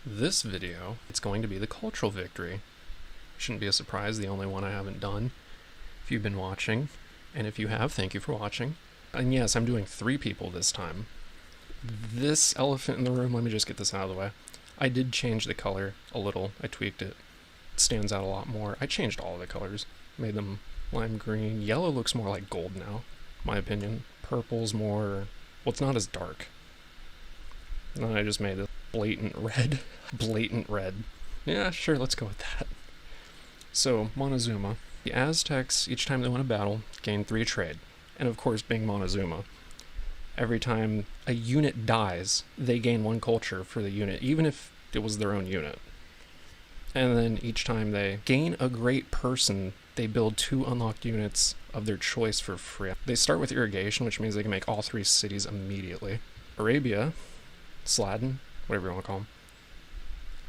This video, it's going to be the cultural victory. Shouldn't be a surprise, the only one I haven't done. If you've been watching, and if you have, thank you for watching. And yes, I'm doing 3 people this time. This elephant in the room, let me just get this out of the way. I did change the color a little, I tweaked it. It stands out a lot more. I changed all of the colors, made them lime green. Yellow looks more like gold now, my opinion. Purple's more, well, it's not as dark. And then I just made it blatant red. Blatant red. Yeah, sure, let's go with that. So, Montezuma. The Aztecs, each time they won a battle, gained 3 trade. And of course, being Montezuma, every time a unit dies, they gain 1 culture for the unit, even if it was their own unit. And then each time they gain a great person, they build 2 unlocked units of their choice for free. They start with irrigation, which means they can make all 3 cities immediately. Arabia, Saladin, whatever you want to call them.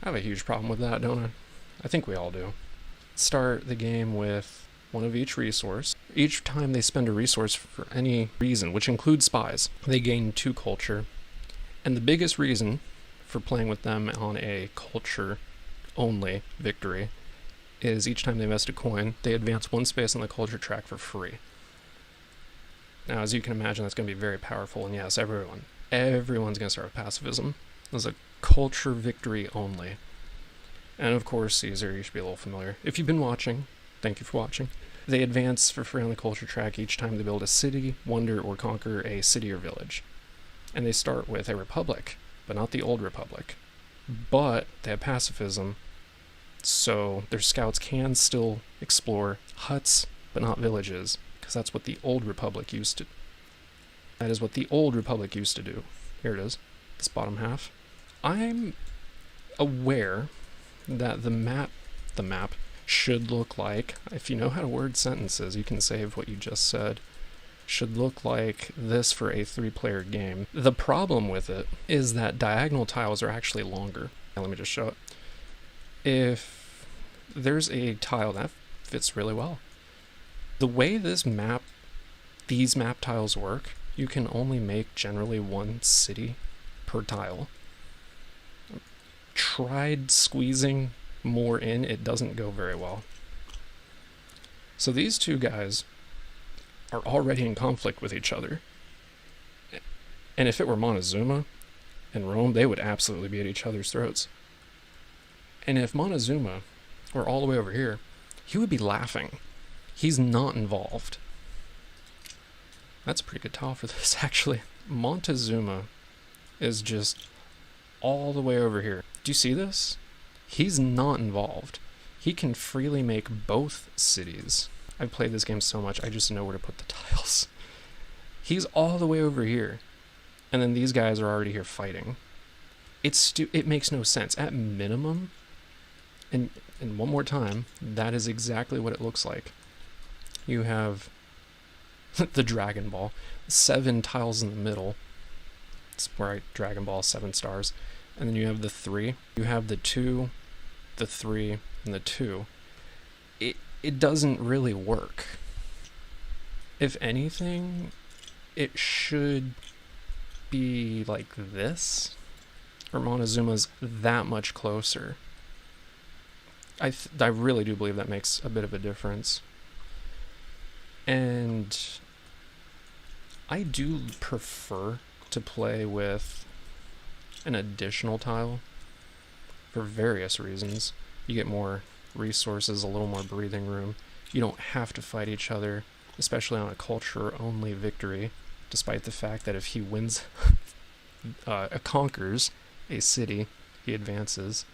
I have a huge problem with that, don't I? I think we all do. Start the game with 1 of each resource. Each time they spend a resource for any reason, which includes spies, they gain 2 culture. And the biggest reason for playing with them on a culture-only victory is each time they invest a coin, they advance 1 space on the culture track for free. Now, as you can imagine, that's going to be very powerful, and yes, everyone's going to start with pacifism. As a culture victory only. And of course, Caesar, you should be a little familiar. If you've been watching, thank you for watching. They advance for free on the culture track each time they build a city, wonder, or conquer a city or village. And they start with a republic, but not the old republic. But they have pacifism, so their scouts can still explore huts, but not villages, because that's what the old republic used to. That is what the old republic used to do. Here it is, this bottom half. I'm aware that the map should look like, if you know how to word sentences, you can save what you just said, should look like this for a 3-player game. The problem with it is that diagonal tiles are actually longer. Now, let me just show it. If there's a tile that fits really well. The way these map tiles work, you can only make generally 1 city per tile. Tried squeezing more in, it doesn't go very well. So these 2 guys are already in conflict with each other. And if it were Montezuma and Rome, they would absolutely be at each other's throats. And if Montezuma were all the way over here, he would be laughing. He's not involved. That's a pretty good tile for this, actually. Montezuma is just all the way over here. Do you see this? He's not involved. He can freely make both cities. I've played this game so much, I just know where to put the tiles. He's all the way over here. And then these guys are already here fighting. It makes no sense. At minimum, and one more time, that is exactly what it looks like. You have the Dragon Ball. 7 tiles in the middle. It's where I Dragon Ball 7 stars. And then you have the 3. You have the 2, the 3, and the 2. It doesn't really work. If anything, it should be like this. Or Montezuma's that much closer. I really do believe that makes a bit of a difference. And I do prefer to play with an additional tile for various reasons. You get more resources, a little more breathing room. You don't have to fight each other, especially on a culture-only victory, despite the fact that if he wins, conquers a city, he advances.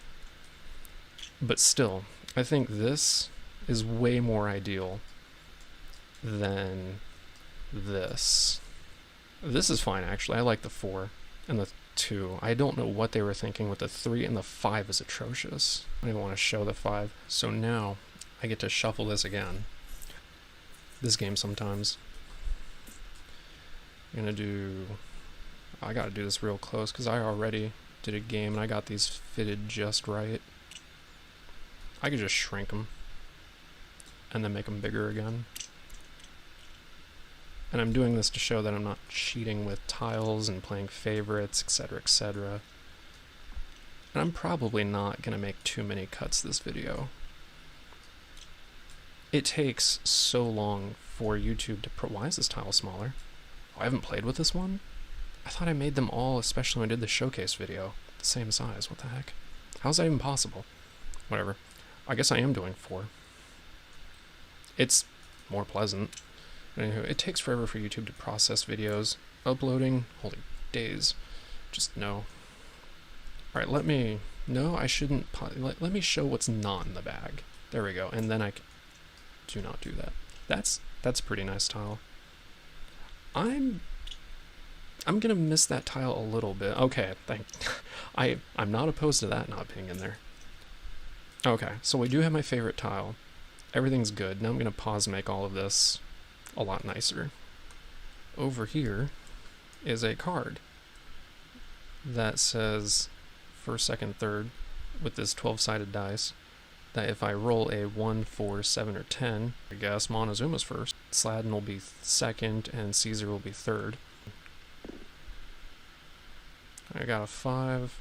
But still, I think this is way more ideal than this. This is fine, actually. I like the 4 and the 2. I don't know what they were thinking with the 3, and the 5 is atrocious. I don't even want to show the 5. So now I get to shuffle this again. This game sometimes. I gotta do this real close because I already did a game and I got these fitted just right. I could just shrink them and then make them bigger again. And I'm doing this to show that I'm not cheating with tiles and playing favorites, etc., etc. And I'm probably not going to make too many cuts this video. It takes so long for YouTube to... Why is this tile smaller? Oh, I haven't played with this one? I thought I made them all, especially when I did the showcase video, the same size. What the heck? How's that even possible? Whatever. I guess I am doing 4. It's more pleasant. Anywho, it takes forever for YouTube to process videos. Uploading, holy days. Just no. Alright, let me... No, I shouldn't... Let me show what's not in the bag. There we go. And then I do not do that. That's a pretty nice tile. I'm gonna miss that tile a little bit. Okay, I'm not opposed to that not being in there. Okay, so we do have my favorite tile. Everything's good. Now I'm gonna pause and make all of this a lot nicer. Over here is a card that says first, second, third with this 12-sided dice, that if I roll a 1, 4, 7, or 10, I guess Montezuma's first, Saladin will be second, and Caesar will be third. I got a 5,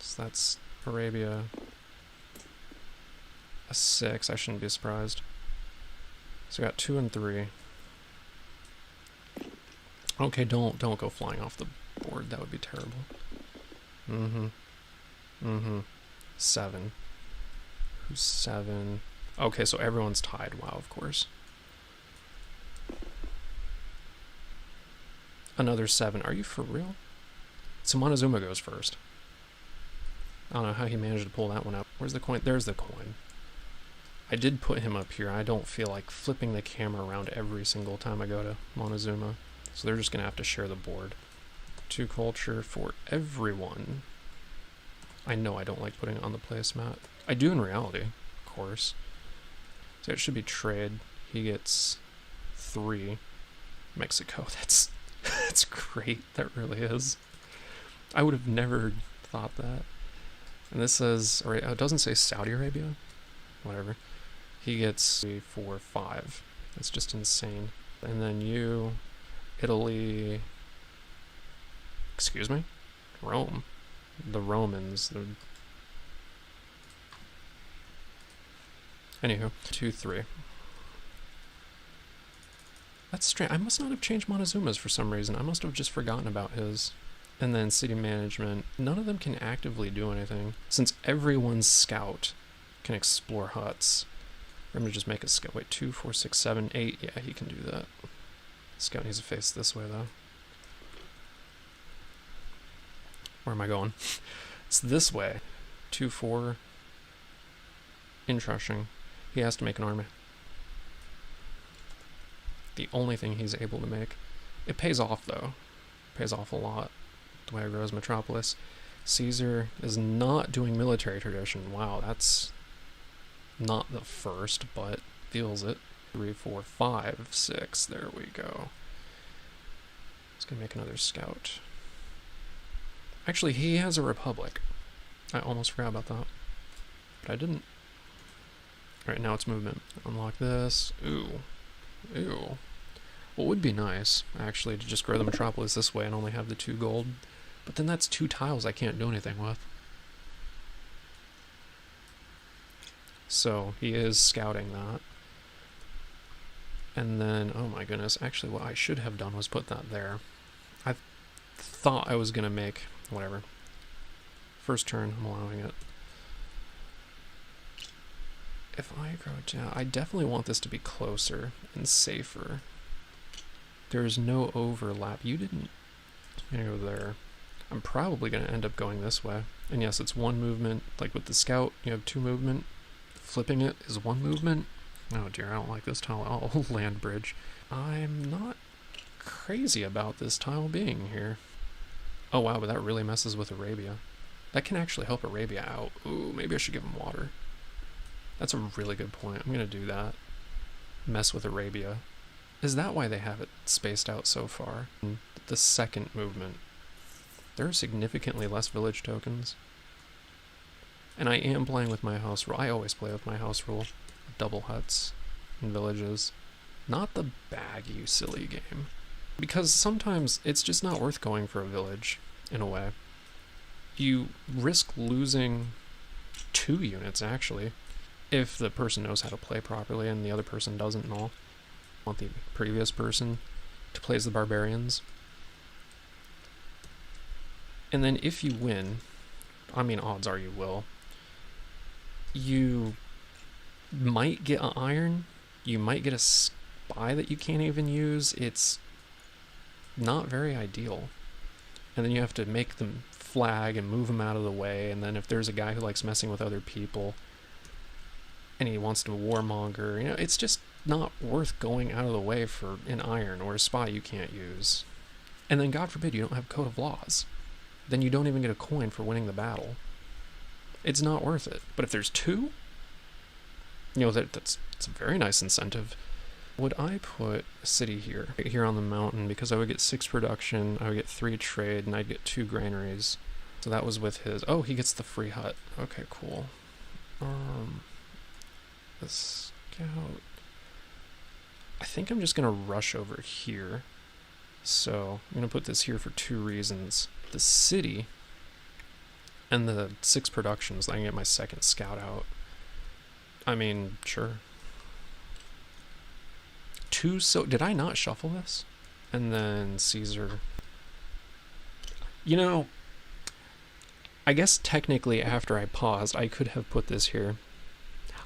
so that's Arabia. A 6, I shouldn't be surprised. So I got 2 and 3. Okay, don't go flying off the board, that would be terrible. 7. Who's 7? Okay, so everyone's tied. Wow, of course. Another 7. Are you for real? So Montezuma goes first. I don't know how he managed to pull that one out. Where's the coin? There's the coin. I did put him up here. I don't feel like flipping the camera around every single time I go to Montezuma. So they're just going to have to share the board. 2 culture for everyone. I know I don't like putting it on the placemat. I do in reality, of course. So it should be trade. He gets 3. Mexico, that's great. That really is. I would have never thought that. And this says, or it doesn't say Saudi Arabia. Whatever. He gets 3, 4, 5. That's just insane. And then you, Italy, excuse me? Rome. The Romans. Anywho, 2, 3. That's strange. I must not have changed Montezuma's for some reason. I must have just forgotten about his. And then city management. None of them can actively do anything. Since everyone's scout can explore huts. I'm going to just make a scout. Wait, 2, 4, 6, 7, 8. Yeah, he can do that. Scout needs to face this way, though. Where am I going? It's this way. 2, 4. Interesting. He has to make an army. The only thing he's able to make. It pays off, though. It pays off a lot. The way I grow his metropolis. Caesar is not doing military tradition. Wow, that's not the first, but feels it. 3, 4, 5, 6. There we go. He's going to make another scout. Actually, he has a republic. I almost forgot about that. But I didn't. Alright, now it's movement. Unlock this. Ooh. Ew. What would be nice, actually, to just grow the metropolis this way and only have the 2 gold. But then that's 2 tiles I can't do anything with. So, he is scouting that. And then, oh my goodness, actually what I should have done was put that there. I thought I was going to make, whatever. First turn, I'm allowing it. If I grow it down, I definitely want this to be closer and safer. There's no overlap. You didn't go there. I'm probably going to end up going this way. And yes, it's 1 movement. Like with the scout, you have 2 movement. Flipping it is 1 movement. Oh dear, I don't like this tile at all. Land bridge. I'm not crazy about this tile being here. Oh wow, but that really messes with Arabia. That can actually help Arabia out. Ooh, maybe I should give him water. That's a really good point. I'm going to do that. Mess with Arabia. Is that why they have it spaced out so far? The second movement. There are significantly less village tokens. And I am playing with my house rule. I always play with my house rule. Double huts and villages. Not the bag, you silly game. Because sometimes it's just not worth going for a village, in a way. you risk losing 2 units, actually, if the person knows how to play properly and the other person doesn't and all. I want the previous person to play as the barbarians. And then if you win, I mean, odds are you will, you might get an iron, you might get a spy that you can't even use. It's not very ideal. And then you have to make them flag and move them out of the way, and then if there's a guy who likes messing with other people and he wants to warmonger, you know, it's just not worth going out of the way for an iron or a spy you can't use. And then God forbid you don't have code of laws, then you don't even get a coin for winning the battle. It's not worth it. But if there's 2, you know, that's a very nice incentive. Would I put a city here, right here on the mountain, because I would get 6 production, I would get 3 trade, and I'd get 2 granaries. So that was with his, oh, he gets the free hut. Okay, cool. The scout, I think I'm just gonna rush over here. So I'm gonna put this here for 2 reasons. The city and the 6 productions, I can get my 2nd scout out. I mean, sure. 2, so did I not shuffle this? And then Caesar. You know, I guess technically after I paused, I could have put this here.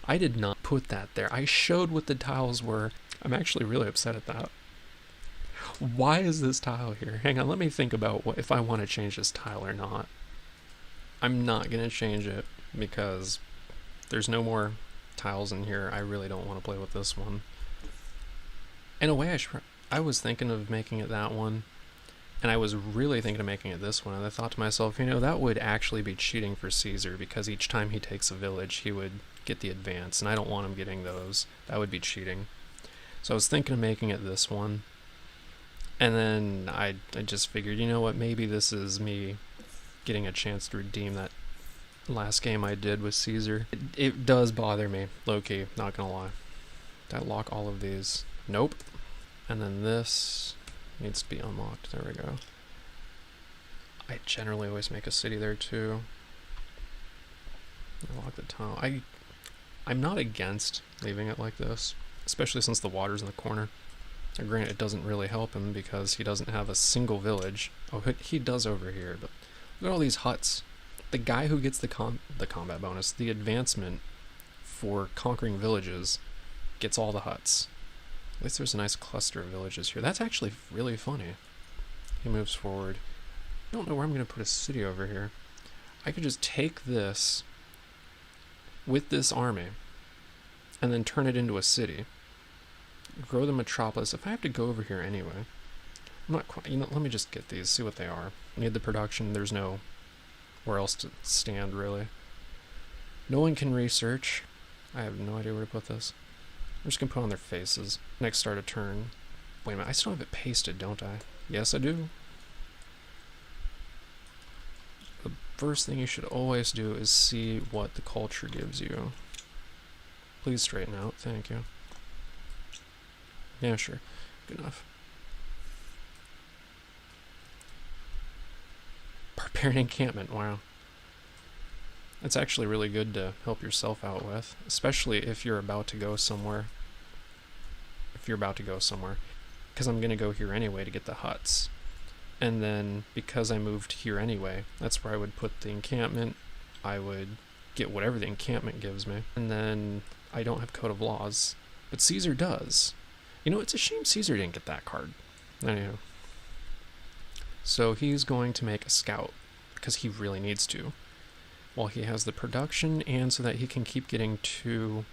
I did not put that there. I showed what the tiles were. I'm actually really upset at that. Why is this tile here? Hang on, let me think about what if I want to change this tile or not. I'm not going to change it because there's no more tiles in here. I really don't want to play with this one. In a way, I was thinking of making it that one, and I was really thinking of making it this one, and I thought to myself, you know, that would actually be cheating for Caesar, because each time he takes a village, he would get the advance, and I don't want him getting those. That would be cheating. So I was thinking of making it this one, and then I just figured, you know what, maybe this is me getting a chance to redeem that last game I did with Caesar. It does bother me, low-key, not gonna lie. Did I lock all of these? Nope. And then this needs to be unlocked. There we go. I generally always make a city there too. Lock the tile. I'm not against leaving it like this, especially since the water's in the corner. Now, granted, it doesn't really help him because he doesn't have a single village. Oh, he does over here, but look at all these huts. The guy who gets the combat bonus, the advancement for conquering villages, gets all the huts. At least there's a nice cluster of villages here. That's actually really funny. He moves forward. I don't know where I'm going to put a city over here. I could just take this with this army and then turn it into a city. Grow the metropolis. If I have to go over here anyway, I'm not quite, you know, let me just get these, see what they are. I need the production. There's no where else to stand, really. No one can research. I have no idea where to put this. I'm just gonna put on their faces. Next start a turn. Wait a minute, I still have it pasted, don't I? Yes, I do. The first thing you should always do is see what the culture gives you. Please straighten out, thank you. Yeah, sure, good enough. Barbarian encampment, wow. That's actually really good to help yourself out with, especially if you're about to go somewhere. Because I'm going to go here anyway to get the huts. And then, because I moved here anyway, that's where I would put the encampment. I would get whatever the encampment gives me. And then, I don't have Code of Laws. But Caesar does. You know, it's a shame Caesar didn't get that card. Anyhow. So he's going to make a scout, because he really needs to. While he has the production, and so that he can keep getting 2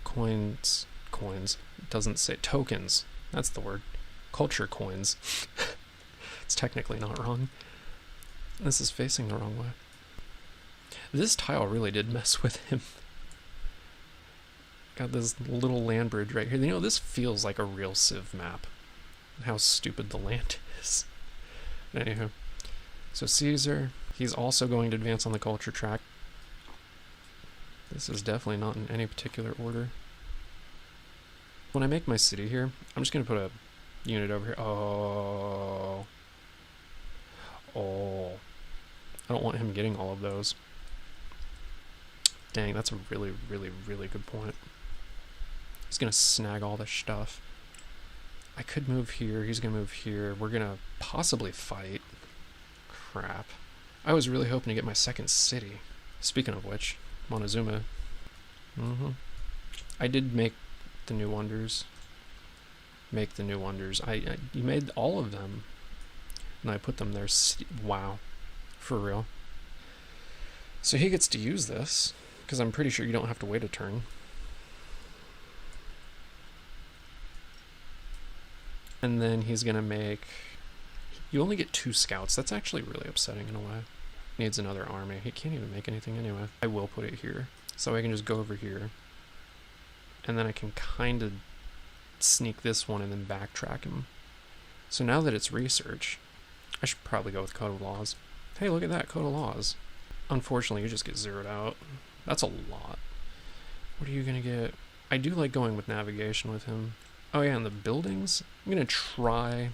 coins, it doesn't say tokens, that's the word, culture coins. It's technically not wrong. This is facing the wrong way. This tile really did mess with him. Got this little land bridge right here. You know, this feels like a real Civ map. How stupid the land is. Anywho, so Caesar, he's also going to advance on the culture track. This is definitely not in any particular order. When I make my city here, I'm just going to put a unit over here. Oh. I don't want him getting all of those. Dang, that's a really, really, really good point. He's gonna snag all this stuff. I could move here, he's gonna move here. We're gonna possibly fight. Crap. I was really hoping to get my second city. Speaking of which, Montezuma. I did make the new wonders. You made all of them. And I put them there. Wow. For real. So he gets to use this, because I'm pretty sure you don't have to wait a turn. And then he's going to make... You only get 2 scouts. That's actually really upsetting in a way. Needs another army. He can't even make anything anyway. I will put it here. So I can just go over here. And then I can kind of sneak this one and then backtrack him. So now that it's research, I should probably go with Code of Laws. Hey, look at that, Code of Laws. Unfortunately, you just get zeroed out. That's a lot. What are you going to get? I do like going with navigation with him. Oh yeah, and the buildings, I'm going to try...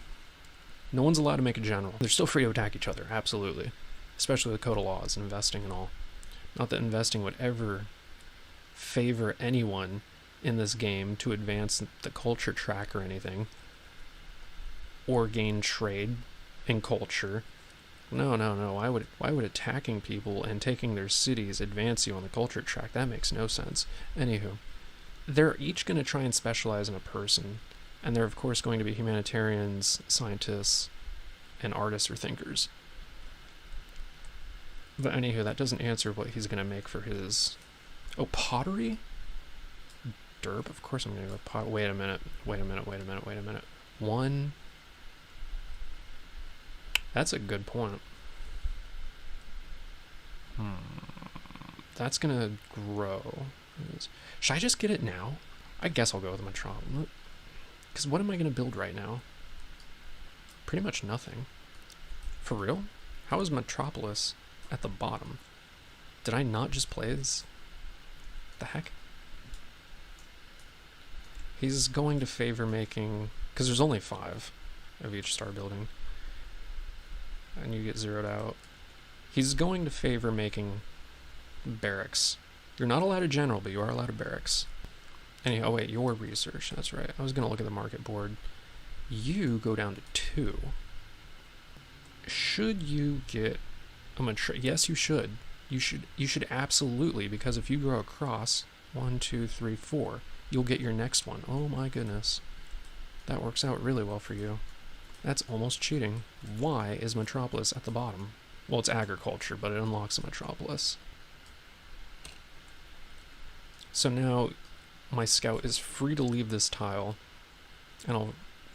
No one's allowed to make a general. They're still free to attack each other, absolutely. Especially with Code of Laws, investing and all. Not that investing would ever favor anyone in this game to advance the culture track or anything. Or gain trade in culture. No. Why would attacking people and taking their cities advance you on the culture track? That makes no sense. Anywho, they're each going to try and specialize in a person. And they're, of course, going to be humanitarians, scientists, and artists or thinkers. But anywho, that doesn't answer what he's going to make for his... Oh, pottery? Derp? Of course I'm going to go pot... Wait a minute. 1... That's a good point. That's going to grow. Should I just get it now? I guess I'll go with Metropolis. Because what am I going to build right now? Pretty much nothing. For real? How is Metropolis at the bottom? Did I not just play this? The heck? He's going to favor making... Because there's only 5 of each star building. And you get zeroed out. He's going to favor making barracks. You're not allowed a general, but you are allowed a barracks. Anyhow, oh wait, your research, that's right. I was going to look at the market board. You go down to 2. Should you get a yes, you should. You should absolutely, because if you grow across 1, 2, 3, 4, you'll get your next one. Oh my goodness. That works out really well for you. That's almost cheating. Why is Metropolis at the bottom? Well, it's agriculture, but it unlocks a Metropolis. So now my scout is free to leave this tile, and I'll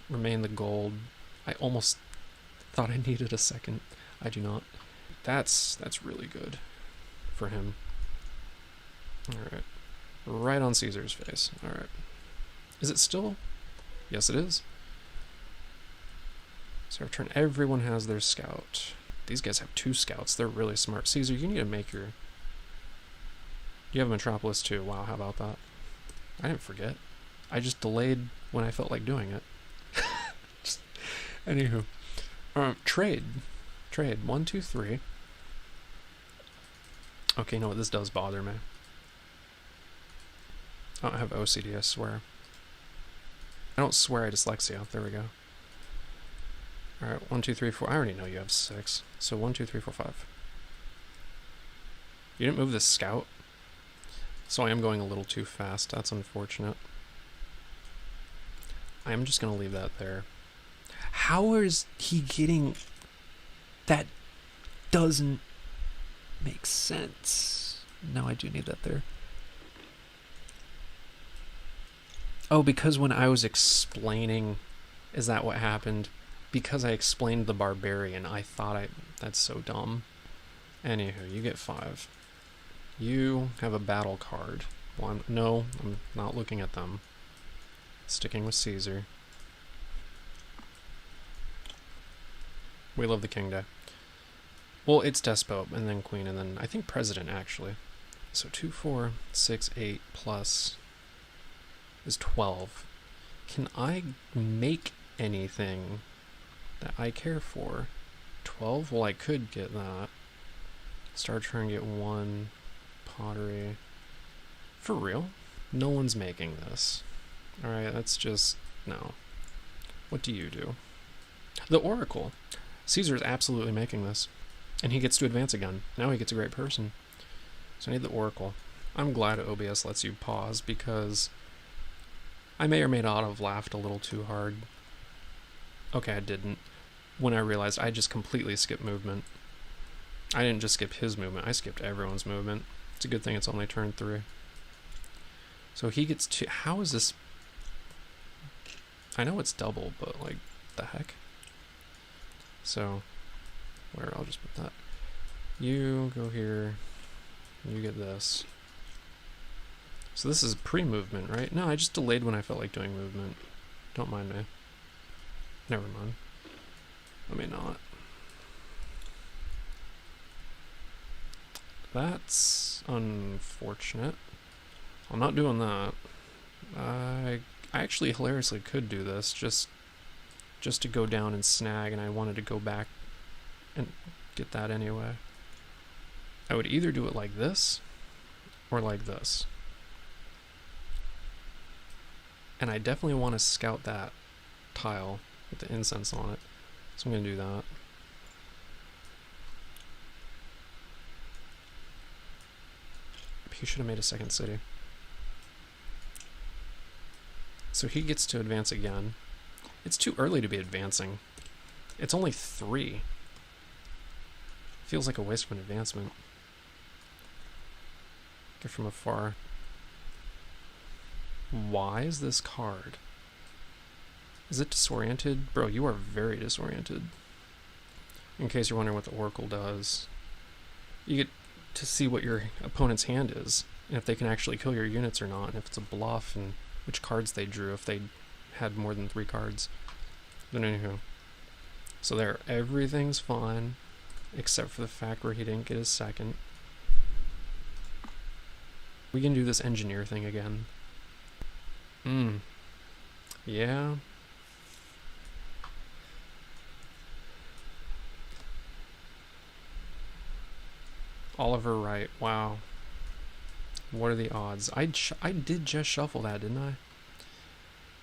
remain the gold. I almost thought I needed a second. I do not. That's really good for him. Alright. Right on Caesar's face. Alright. Is it still? Yes, it is. So return. Everyone has their scout. These guys have 2 scouts. They're really smart. Caesar, you need to make your... You have Metropolis too. Wow, how about that? I didn't forget. I just delayed when I felt like doing it. Anywho. Trade. 1, 2, 3. Okay, no, this does bother me. I don't have OCD, I swear. I don't swear, I dyslexia. There we go. Alright, 1, 2, 3, 4. I already know you have 6. So 1, 2, 3, 4, 5. You didn't move the scout? So I am going a little too fast. That's unfortunate. I am just going to leave that there. How is he getting... That doesn't make sense. No, I do need that there. Oh, because when I was explaining... Is that what happened? Because I explained the barbarian, I thought that's so dumb. Anywho, you get 5. You have a battle card. Well, I'm not looking at them. Sticking with Caesar. We love the King Day. Well, it's Despot, and then Queen, and then I think President, actually. So 2, 4, 6, 8 plus is 12. Can I make anything that I care for? 12? Well, I could get that. Start trying to get one pottery. For real? No one's making this. Alright, that's just... no. What do you do? The Oracle. Caesar is absolutely making this. And he gets to advance again. Now he gets a great person. So I need the Oracle. I'm glad OBS lets you pause because I may or may not have laughed a little too hard. Okay, I didn't. When I realized I just completely skipped movement. I didn't just skip his movement, I skipped everyone's movement. It's a good thing it's only turn 3. So he gets to... how is this... I know it's double, but like, the heck? So, where? I'll just put that. You go here. You get this. So this is pre-movement, right? No, I just delayed when I felt like doing movement. Don't mind me. Never mind. Let me not. That's unfortunate. I'm not doing that. I actually hilariously could do this just to go down and snag, and I wanted to go back and get that anyway. I would either do it like this or like this. And I definitely want to scout that tile with the incense on it. So I'm going to do that. He should have made a second city. So he gets to advance again. It's too early to be advancing. It's only 3. Feels like a waste of an advancement. Get from afar. Why is this card? Is it disoriented? Bro, you are very disoriented. In case you're wondering what the Oracle does, you get to see what your opponent's hand is, and if they can actually kill your units or not, and if it's a bluff, and which cards they drew, if they had more than 3 cards. But anywho. So there, everything's fine, except for the fact where he didn't get his second. We can do this engineer thing again. Yeah. Oliver Wright, wow. What are the odds? I did just shuffle that, didn't I?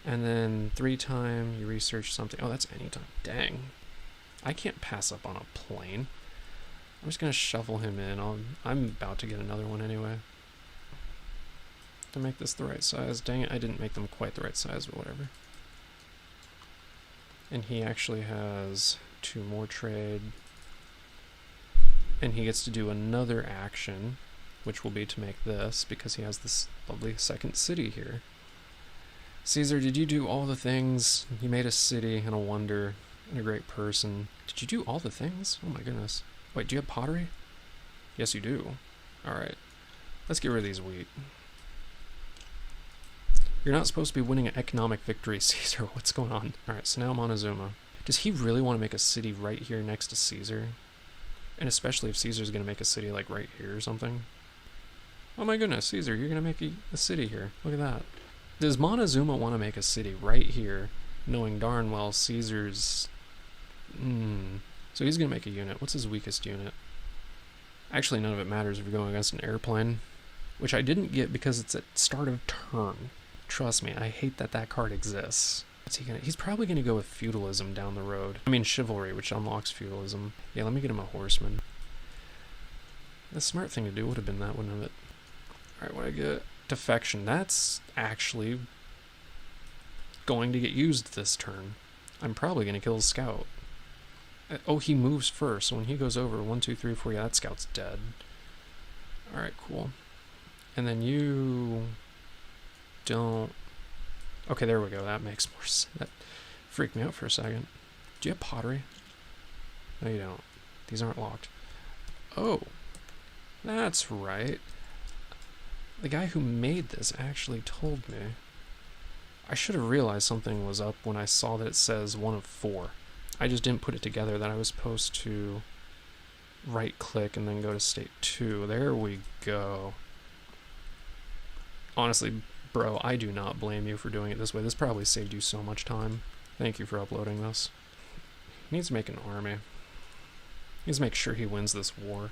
And then 3 time, you research something. Oh, that's anytime. Dang. I can't pass up on a plane. I'm just going to shuffle him in. I'm about to get another one anyway. To make this the right size. Dang it, I didn't make them quite the right size, but whatever. And he actually has 2 more trade. And he gets to do another action, which will be to make this, because he has this lovely second city here. Caesar, did you do all the things? You made a city and a wonder and a great person. Did you do all the things? Oh my goodness. Wait, do you have pottery? Yes, you do. Alright. Let's get rid of these wheat. You're not supposed to be winning an economic victory, Caesar. What's going on? Alright, so now Montezuma. Does he really want to make a city right here next to Caesar? And especially if Caesar's going to make a city like right here or something. Oh my goodness, Caesar, you're going to make a city here. Look at that. Does Montezuma want to make a city right here, knowing darn well Caesar's... So he's going to make a unit. What's his weakest unit? Actually, none of it matters if you're going against an airplane. Which I didn't get because it's at start of turn. Trust me, I hate that that card exists. What's he gonna? He's probably going to go with feudalism down the road. I mean chivalry, which unlocks feudalism. Yeah, let me get him a horseman. The smart thing to do would have been that, wouldn't it? Alright, what I get? Defection. That's actually going to get used this turn. I'm probably going to kill his scout. Oh, he moves first, so when he goes over, 1, 2, 3, 4, yeah, that scout's dead. Alright, cool. And then you don't... Okay, there we go, that makes more sense. That freaked me out for a second. Do you have pottery? No, you don't. These aren't locked. Oh, that's right. The guy who made this actually told me. I should have realized something was up when I saw that it says 1 of 4. I just didn't put it together that I was supposed to right click and then go to state 2. There we go. Honestly, bro, I do not blame you for doing it this way. This probably saved you so much time. Thank you for uploading this. He needs to make an army. He needs to make sure he wins this war.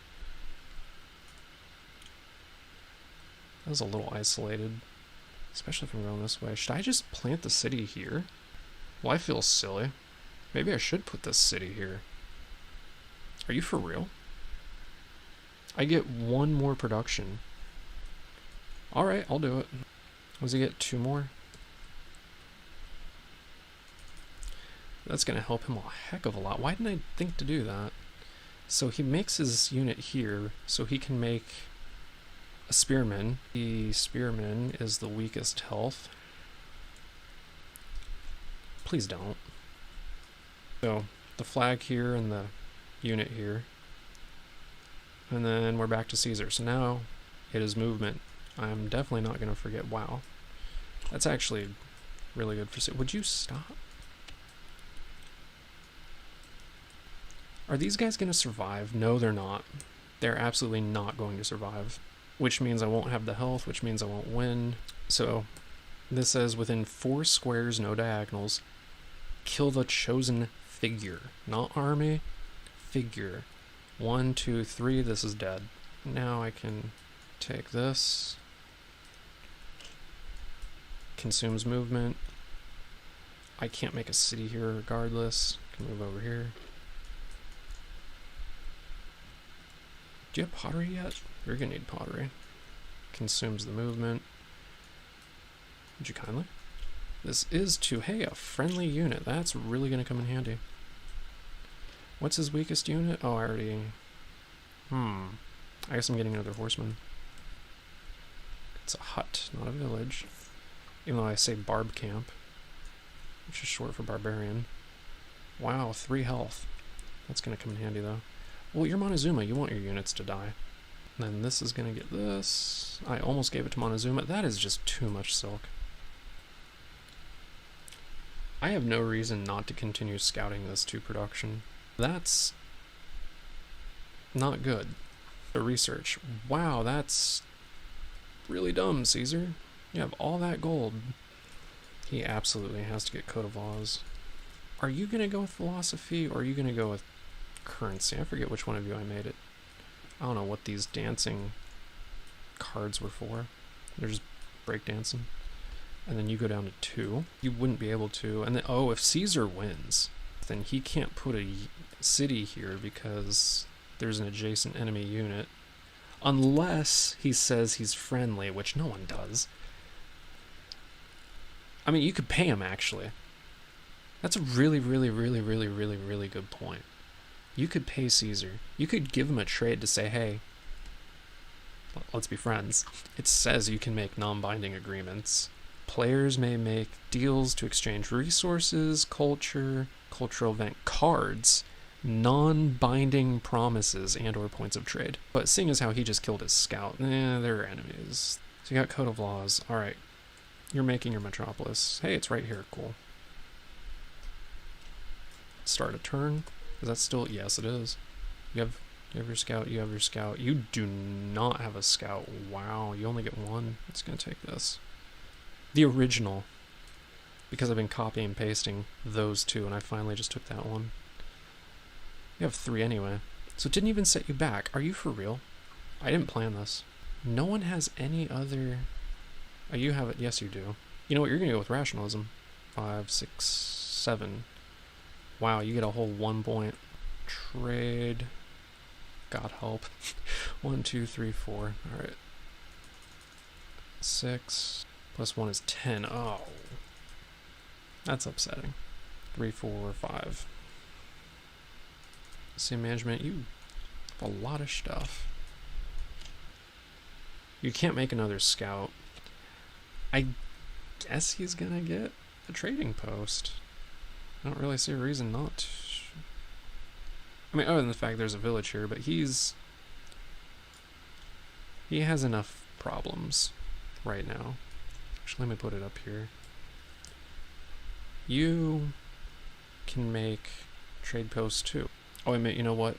That was a little isolated, especially if I'm going this way. Should I just plant the city here? Well, I feel silly. Maybe I should put this city here. Are you for real? I get one more production. Alright, I'll do it. Does he get 2 more? That's going to help him a heck of a lot. Why didn't I think to do that? So he makes his unit here so he can make a spearman. The spearman is the weakest health. Please don't. So the flag here and the unit here. And then we're back to Caesar. So now it is movement. I'm definitely not going to forget. Wow. That's actually really good for Caesar. Would you stop? Are these guys going to survive? No, they're not. They're absolutely not going to survive. Which means I won't have the health, which means I won't win. So this says within 4 squares, no diagonals, kill the chosen figure. Not army, figure. 1, 2, 3, this is dead. Now I can take this. Consumes movement. I can't make a city here regardless. Can move over here. Do you have pottery yet? You're gonna need pottery. Consumes the movement. Would you kindly? This is hey, a friendly unit. That's really gonna come in handy. What's his weakest unit? Oh, I already... I guess I'm getting another horseman. It's a hut, not a village. Even though I say barb camp, which is short for barbarian. Wow, 3 health. That's gonna come in handy though. Well, you're Montezuma, you want your units to die. And then this is gonna get this. I almost gave it to Montezuma. That is just too much silk. I have no reason not to continue scouting this to production. That's not good. The research. Wow, that's really dumb, Caesar. You have all that gold. He absolutely has to get Code of Laws. Are you gonna go with philosophy or are you gonna go with currency? I forget which one of you I made it. I don't know what these dancing cards were for. They're just breakdancing. And then you go down to 2. You wouldn't be able to. And then, oh, if Caesar wins, then he can't put a city here because there's an adjacent enemy unit. Unless he says he's friendly, which no one does. I mean, you could pay him, actually. That's a really, really, really, really, really, really good point. You could pay Caesar. You could give him a trade to say, hey, let's be friends. It says you can make non-binding agreements. Players may make deals to exchange resources, culture, cultural event, cards, non-binding promises, and or points of trade. But seeing as how he just killed his scout, they're enemies. So you got Code of Laws. Alright. You're making your metropolis. Hey, it's right here. Cool. Start a turn. Is that still... Yes, it is. You have your scout. You have your scout. You do not have a scout. Wow, you only get 1. It's going to take this. The original. Because I've been copying and pasting those 2, and I finally just took that one. You have 3 anyway. So it didn't even set you back. Are you for real? I didn't plan this. No one has any other... Oh, you have it. Yes, you do. You know what? You're going to go with rationalism. 5, 6, 7. Wow, you get a whole 1 point. Trade. God help. 1, 2, 3, 4. Alright. 6. Plus 1 is 10. Oh. That's upsetting. 3, 4, 5. Sim management, you have a lot of stuff. You can't make another scout. I guess he's gonna get a trading post. I don't really see a reason not to. I mean, other than the fact there's a village here, but he has enough problems right now. Actually, let me put it up here. You can make trade posts too. Oh, I mean, you know what?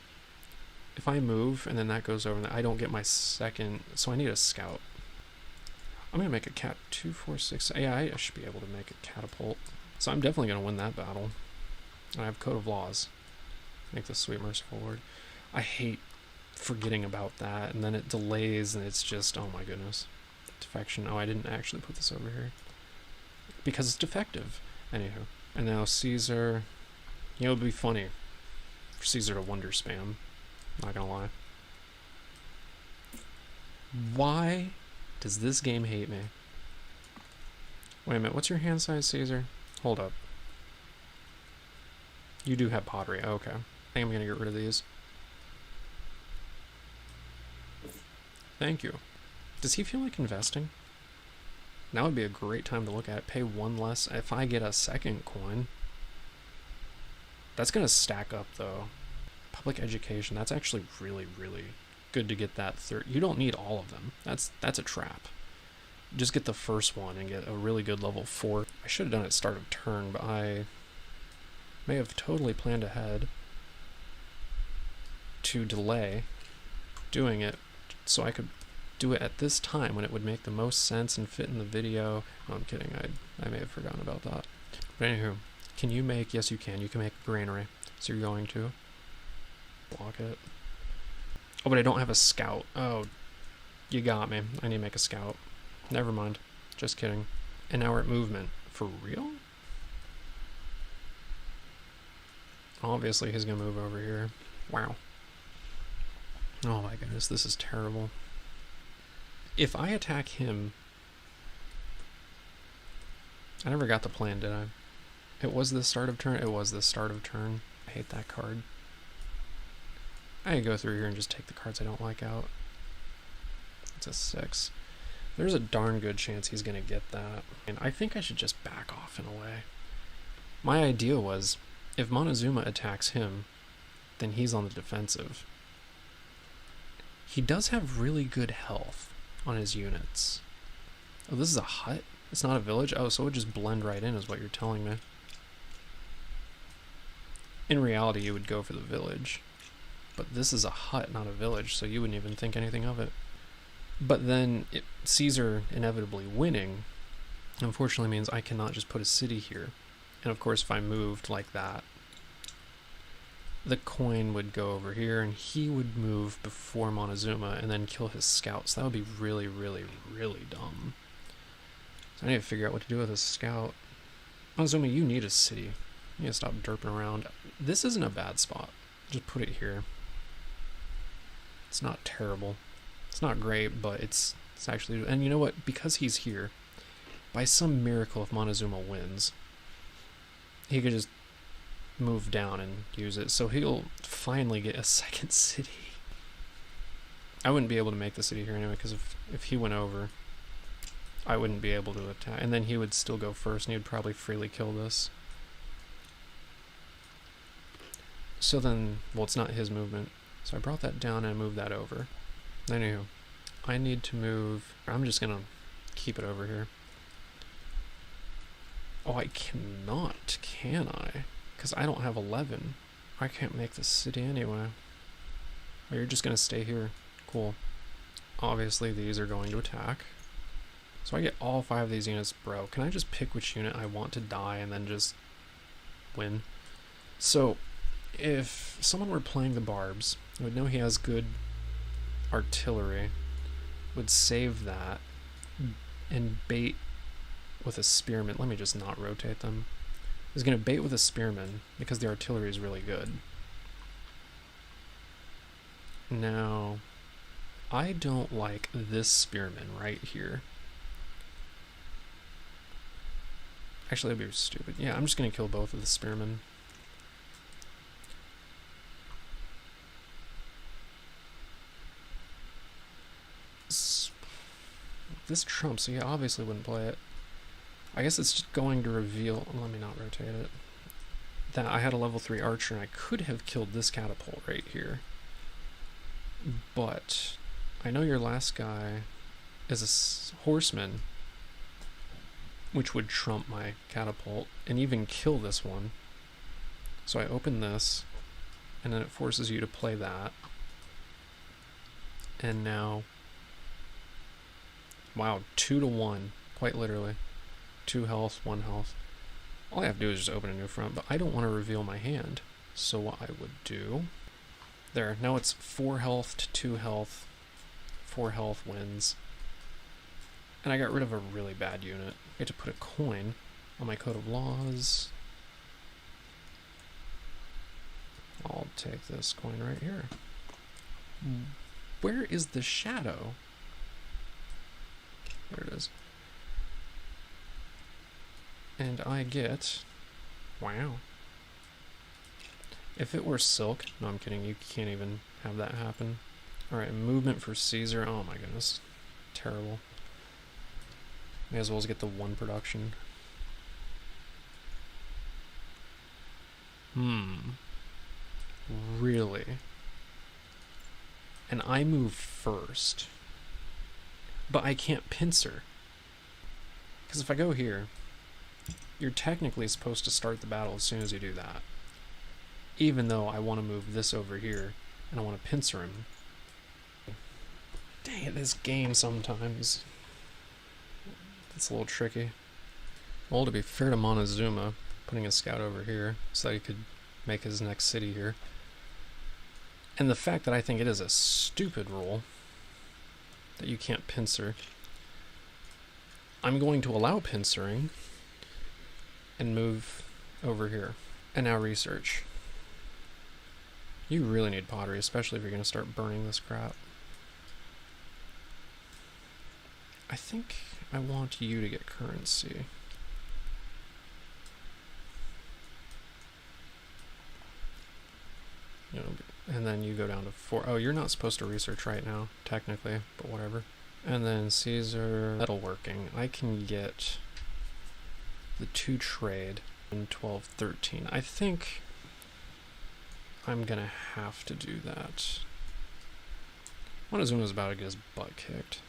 If I move and then that goes over, I don't get my second, so I need a scout. I'm gonna make a cat 2, 4, 6. Yeah, I should be able to make a catapult. So I'm definitely gonna win that battle. I have Code of Laws. Make the sweet merciful lord. I hate forgetting about that, and then it delays, and it's just, oh my goodness. Defection. Oh, I didn't actually put this over here. Because it's defective. Anywho. And now Caesar. You know, it would be funny for Caesar to wonder spam. Not gonna lie. Why does this game hate me? Wait a minute, what's your hand size, Caesar? Hold up. You do have pottery. Okay. I think I'm gonna get rid of these. Thank you. Does he feel like investing? Now would be a great time to look at it. Pay one less. If I get a second coin, that's gonna stack up though. Public education. That's actually really, really good to get that third. You don't need all of them. That's a trap. Just get the first one and get a really good level 4. I should have done it at start of turn, but I may have totally planned ahead to delay doing it so I could do it at this time when it would make the most sense and fit in the video. No, I'm kidding. I may have forgotten about that. But anywho, can you make, yes you can make a granary. So you're going to block it. Oh, but I don't have a scout. Oh, you got me. I need to make a scout. Never mind. Just kidding. And now we're at movement. For real? Obviously he's gonna move over here. Wow. Oh my goodness, this is terrible. If I attack him... I never got the plan, did I? It was the start of turn? It was the start of turn. I hate that card. I could go through here and just take the cards I don't like out. It's a 6. There's a darn good chance he's gonna get that. And I think I should just back off in a way. My idea was, if Montezuma attacks him, then he's on the defensive. He does have really good health on his units. Oh, this is a hut? It's not a village? Oh, so it would just blend right in is what you're telling me. In reality, you would go for the village. But this is a hut, not a village, so you wouldn't even think anything of it. But then, Caesar inevitably winning, unfortunately means I cannot just put a city here. And of course, if I moved like that, the coin would go over here, and he would move before Montezuma and then kill his scouts. That would be really, really, really dumb. So I need to figure out what to do with this scout. Montezuma, you need a city. You need to stop derping around. This isn't a bad spot. Just put it here. It's not terrible. It's not great, but it's actually... And you know what? Because he's here, by some miracle, if Montezuma wins, he could just move down and use it. So he'll finally get a second city. I wouldn't be able to make the city here anyway, because if he went over, I wouldn't be able to attack. And then he would still go first, and he would probably freely kill this. So then, well, it's not his movement. So I brought that down and I moved that over. Anywho, I need to move... I'm just going to keep it over here. Oh, I cannot, can I? Because I don't have 11. I can't make this city anyway. Oh, you're just going to stay here. Cool. Obviously, these are going to attack. So I get all 5 of these units. Bro, can I just pick which unit I want to die and then just win? So... if someone were playing the Barbs, would know he has good artillery, would save that, and bait with a spearman. Let me just not rotate them. He's going to bait with a spearman, because the artillery is really good. Now, I don't like this spearman right here. Actually, that'd be stupid. Yeah, I'm just going to kill both of the spearmen. This trumps, so yeah, obviously wouldn't play it. I guess it's just going to reveal, let me not rotate it, that I had a level 3 archer and I could have killed this catapult right here. But I know your last guy is a horseman, which would trump my catapult and even kill this one. So I open this, and then it forces you to play that. And now... wow, 2 to 1, quite literally. 2 health, 1 health. All I have to do is just open a new front, but I don't want to reveal my hand. So what I would do... there, now it's 4 health to 2 health. 4 health wins. And I got rid of a really bad unit. I get to put a coin on my code of laws. I'll take this coin right here. Where is the shadow? There it is. And I get... Wow. If it were silk... No, I'm kidding. You can't even have that happen. Alright, movement for Caesar. Oh my goodness. Terrible. May as well as get the one production. Really? And I move first. But I can't pincer. Because if I go here, you're technically supposed to start the battle as soon as you do that. Even though I want to move this over here, and I want to pincer him. Dang it, this game sometimes. It's a little tricky. Well, to be fair to Montezuma, putting a scout over here so that he could make his next city here. And the fact that I think it is a stupid rule that you can't pincer, I'm going to allow pincering and move over here. And now research. You really need pottery, especially if you're going to start burning this crap. I think I want you to get currency. You know, and then you go down to 4. Oh, you're not supposed to research right now, technically, but whatever. And then Caesar, metalworking. I can get the 2 trade in 12, 13. I think I'm gonna have to do that. Montezuma's about to get his butt kicked.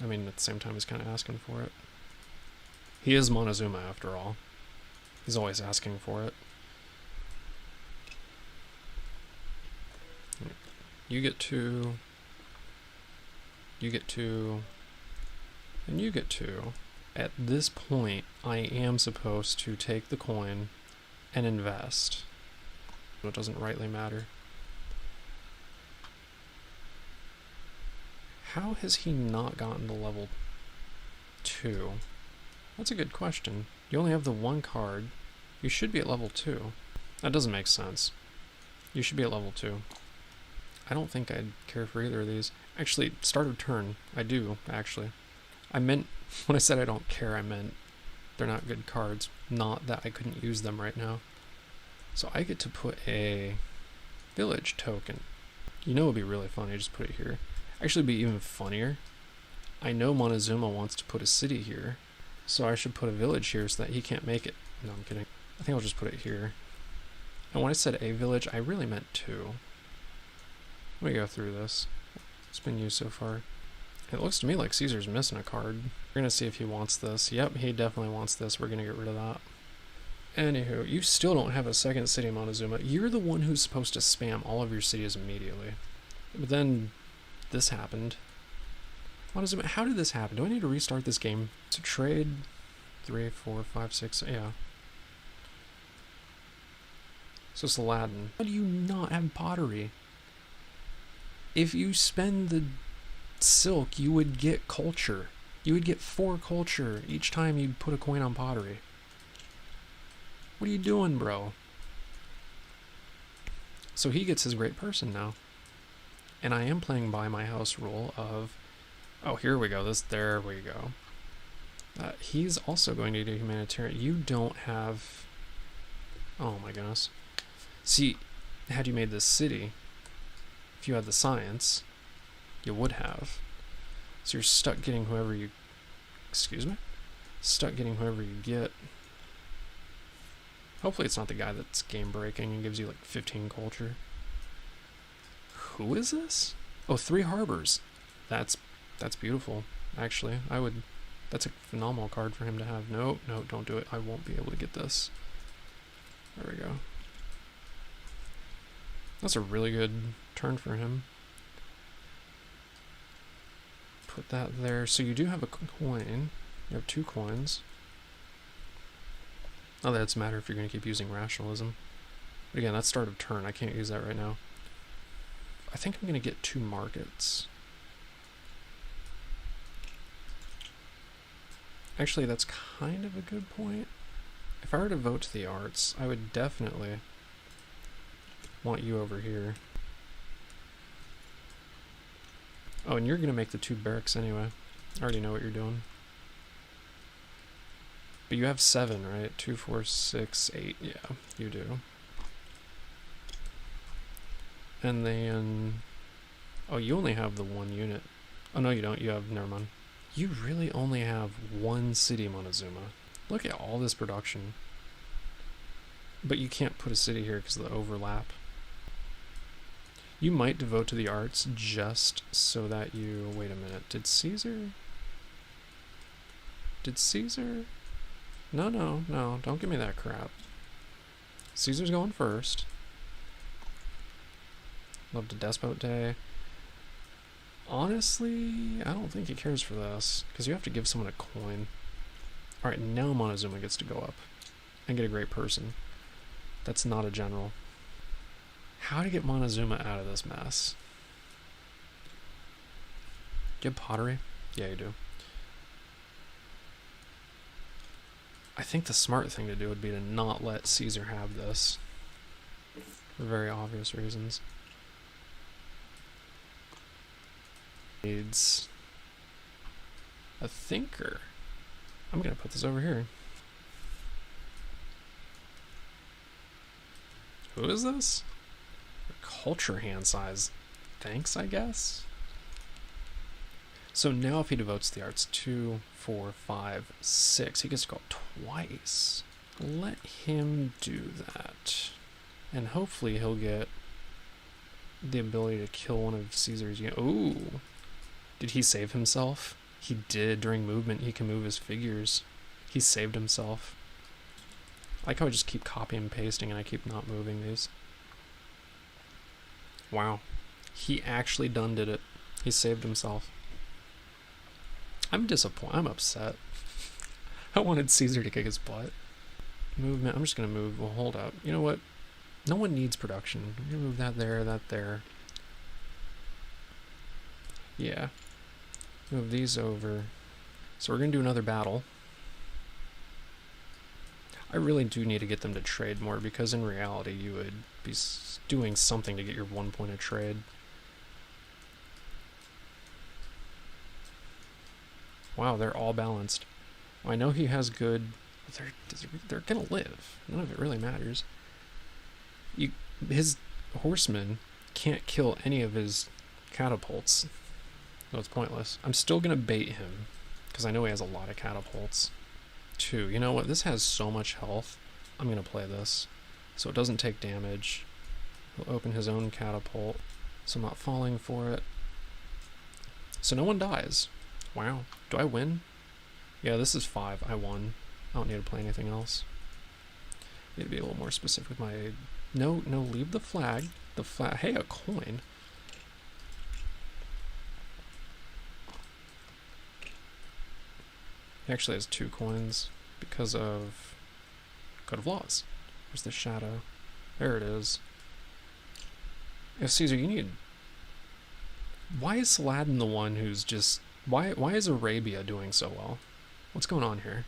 I mean, at the same time, he's kind of asking for it. He is Montezuma, after all. He's always asking for it. You get 2. You get 2. And you get 2. At this point, I am supposed to take the coin and invest. It doesn't rightly matter. How has he not gotten to level 2? That's a good question. You only have the 1 card. You should be at level 2. That doesn't make sense. You should be at level 2. I don't think I'd care for either of these. Actually, start of turn. I do, actually. I meant, when I said I don't care, I meant they're not good cards. Not that I couldn't use them right now. So I get to put a village token. You know it would be really funny, just put it here. Actually, it'd be even funnier. I know Montezuma wants to put a city here, so I should put a village here so that he can't make it. No, I'm kidding. I think I'll just put it here. And when I said a village, I really meant 2. Let me go through this. It's been used so far. It looks to me like Caesar's missing a card. We're gonna see if he wants this. Yep, he definitely wants this. We're gonna get rid of that. Anywho, you still don't have a second city, Montezuma. You're the one who's supposed to spam all of your cities immediately. But then this happened. Montezuma, how did this happen? Do I need to restart this game? To trade 3, 4, 5, 6, yeah. So Saladin. How do you not have pottery? If you spend the silk, you would get culture. You would get 4 culture each time you put a coin on pottery. What are you doing, bro? So he gets his great person now. And I am playing by my house rule of... Oh, here we go. There we go. He's also going to do humanitarian. You don't have... Oh my goodness. See, had you made this city, if you had the science, you would have. So you're stuck getting whoever you... Excuse me? Stuck getting whoever you get. Hopefully it's not the guy that's game breaking and gives you like 15 culture. Who is this? Oh, 3 harbors. That's beautiful. Actually, that's a phenomenal card for him to have. No, don't do it. I won't be able to get this. There we go. That's a really good turn for him. Put that there. So you do have a coin. You have 2 coins. Not that it's a matter if you're going to keep using rationalism. But again, that's start of turn. I can't use that right now. I think I'm going to get 2 markets. Actually, that's kind of a good point. If I were to vote to the arts, I would definitely want you over here. Oh, and you're going to make the 2 barracks anyway. I already know what you're doing. But you have 7, right? 2, 4, 6, 8. Yeah, you do. And then... Oh, you only have the 1 unit. Oh, no, you don't. You have... Never mind. You really only have 1 city, Montezuma. Look at all this production. But you can't put a city here because of the overlap. You might devote to the arts just so that you... Wait a minute. Did Caesar... No, don't give me that crap. Caesar's going first. Love to Despot Day. Honestly, I don't think he cares for this, because you have to give someone a coin. Alright, now Montezuma gets to go up and get a great person. That's not a general. How to get Montezuma out of this mess? Do you have pottery? Yeah, you do. I think the smart thing to do would be to not let Caesar have this. For very obvious reasons. Needs a thinker. I'm gonna put this over here. Who is this? Culture hand size. Thanks, I guess. So now if he devotes the arts 2, 4, 5, 6, he gets to go twice. Let him do that. And hopefully he'll get the ability to kill one of Caesar's units. Ooh. Did he save himself? He did. During movement, he can move his figures. He saved himself. I like how I just keep copying and pasting and I keep not moving these. Wow. He actually done did it. He saved himself. I'm disappointed. I'm upset. I wanted Caesar to kick his butt. Movement. I'm just going to move. Well, hold up. You know what? No one needs production. I'm going to move that there, that there. Yeah. Move these over. So we're going to do another battle. I really do need to get them to trade more, because in reality you would be doing something to get your 1 point of trade. Wow, they're all balanced. Well, I know he has good... They're gonna live. None of it really matters. His horsemen can't kill any of his catapults, so it's pointless. I'm still gonna bait him, because I know he has a lot of catapults. 2. You know what? This has so much health. I'm gonna play this, so it doesn't take damage. He'll open his own catapult, so I'm not falling for it. So no one dies. Wow. Do I win? Yeah, this is 5. I won. I don't need to play anything else. Need to be a little more specific with my... No, leave the flag. The flag... Hey, a coin. He actually has 2 coins because of Code of Laws. Where's the shadow? There it is. Yeah, Caesar, you need... Why is Saladin the one who's just... Why is Arabia doing so well? What's going on here?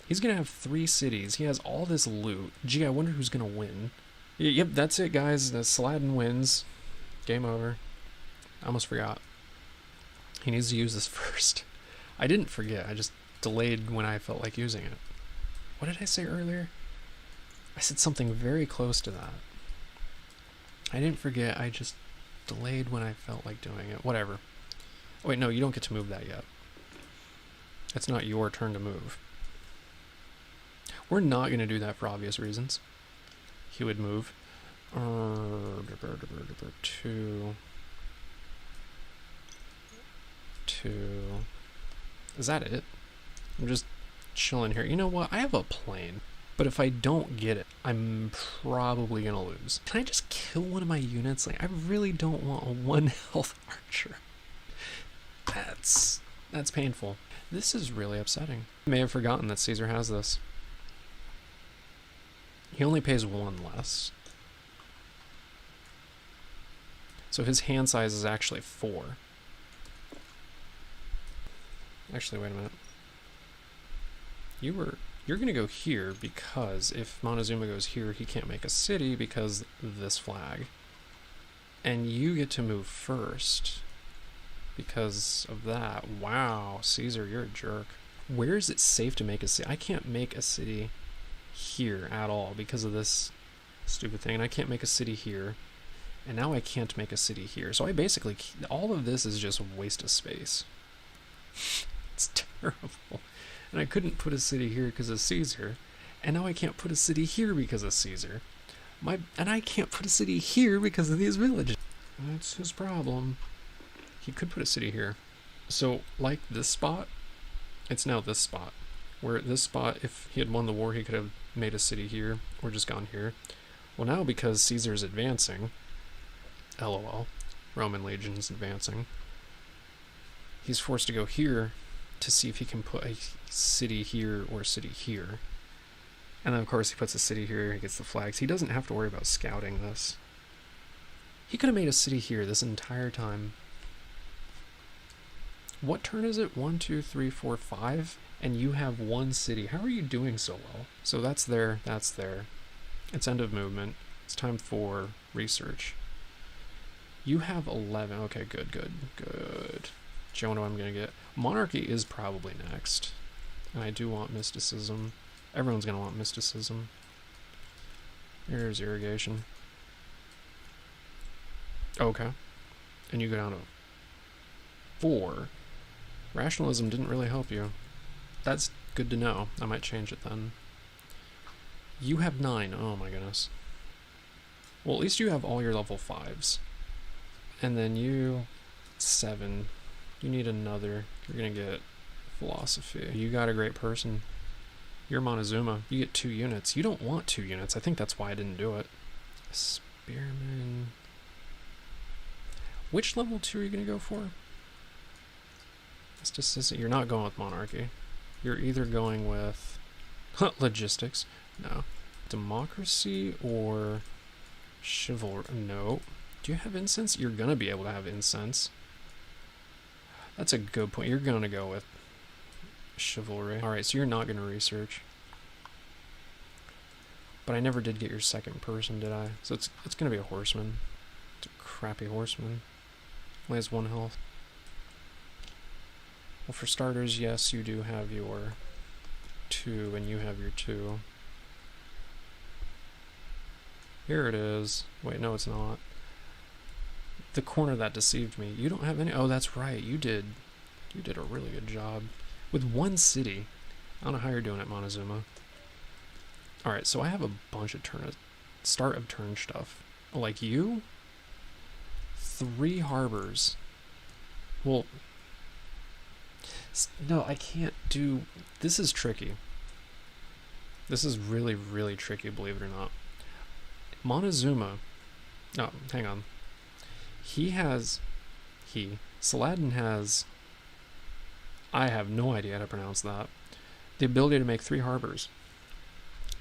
He's gonna have 3 cities. He has all this loot. Gee, I wonder who's gonna win. Yep, that's it, guys. Saladin wins. Game over. I almost forgot. He needs to use this first. I didn't forget. I just delayed when I felt like using it. What did I say earlier? I said something very close to that. I didn't forget. I just delayed when I felt like doing it. Whatever. Oh, wait, no, you don't get to move that yet. It's not your turn to move. We're not going to do that for obvious reasons. He would move. 2. Is that it? I'm just chilling here. You know what? I have a plane. But if I don't get it, I'm probably going to lose. Can I just kill one of my units? Like, I really don't want a 1 health archer. That's painful. This is really upsetting. I may have forgotten that Caesar has this. He only pays 1 less. So his hand size is actually 4. Actually, wait a minute. You're gonna go here because if Montezuma goes here, he can't make a city because this flag. And you get to move first because of that. Wow, Caesar, you're a jerk. Where is it safe to make a city? I can't make a city here at all because of this stupid thing. And I can't make a city here. And now I can't make a city here. So I basically, all of this is just a waste of space. It's terrible. And I couldn't put a city here because of Caesar. And now I can't put a city here because of Caesar. And I can't put a city here because of these villages. That's his problem. He could put a city here. So, like this spot, it's now this spot. Where at this spot, if he had won the war, he could have made a city here or just gone here. Well, now because Caesar's advancing, LOL, Roman legion's advancing, he's forced to go here to see if he can put a city here or a city here. And then, of course, he puts a city here, he gets the flags. He doesn't have to worry about scouting this. He could have made a city here this entire time. What turn is it? 1, 2, 3, 4, 5? And you have one city. How are you doing so well? So that's there, that's there. It's end of movement. It's time for research. You have 11. Okay, good. Do you know what I'm going to get? Monarchy is probably next. And I do want mysticism. Everyone's going to want mysticism. There's irrigation. Okay. And you go down to 4. Rationalism didn't really help you. That's good to know. I might change it then. You have 9. Oh my goodness. Well, at least you have all your level 5s. And then you... 7. You need another. You're going to get philosophy. You got a great person. You're Montezuma. You get 2 units. You don't want 2 units. I think that's why I didn't do it. Spearman. Which level 2 are you going to go for? Mysticism. You're not going with monarchy. You're either going with logistics. No. Democracy or chivalry. No. Do you have incense? You're going to be able to have incense. That's a good point. You're going to go with chivalry. Alright, so you're not going to research. But I never did get your second person, did I? So it's going to be a horseman. It's a crappy horseman. Only has 1 health. Well, for starters, yes, you do have your 2, and you have your 2. Here it is. Wait, no, it's not. The corner that deceived me. You don't have any... Oh, that's right. You did a really good job. With 1 city. I don't know how you're doing it, Montezuma. Alright, so I have a bunch of start of turn stuff. Like you? 3 harbors. Well... No, I can't do... This is tricky. This is really, really tricky, believe it or not. Montezuma... Oh, hang on. Saladin has... I have no idea how to pronounce that. The ability to make 3 harbors.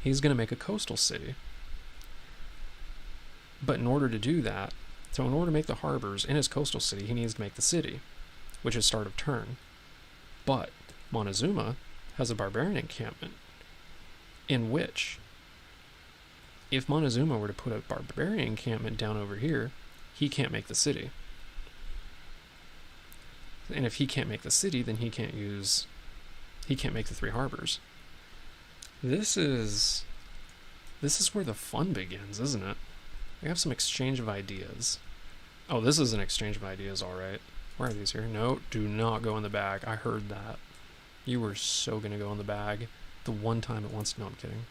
He's going to make a coastal city. But in order to do that, so in order to make the harbors in his coastal city, he needs to make the city, which is start of turn. But Montezuma has a barbarian encampment in which, if Montezuma were to put a barbarian encampment down over here, he can't make the city. And if he can't make the city, then he can't make the 3 harbors. This is where the fun begins, isn't it? We have some exchange of ideas. Oh, this is an exchange of ideas, alright. Where are these here? No, do not go in the bag. I heard that. You were so gonna go in the bag. The one time it wants... No, I'm kidding.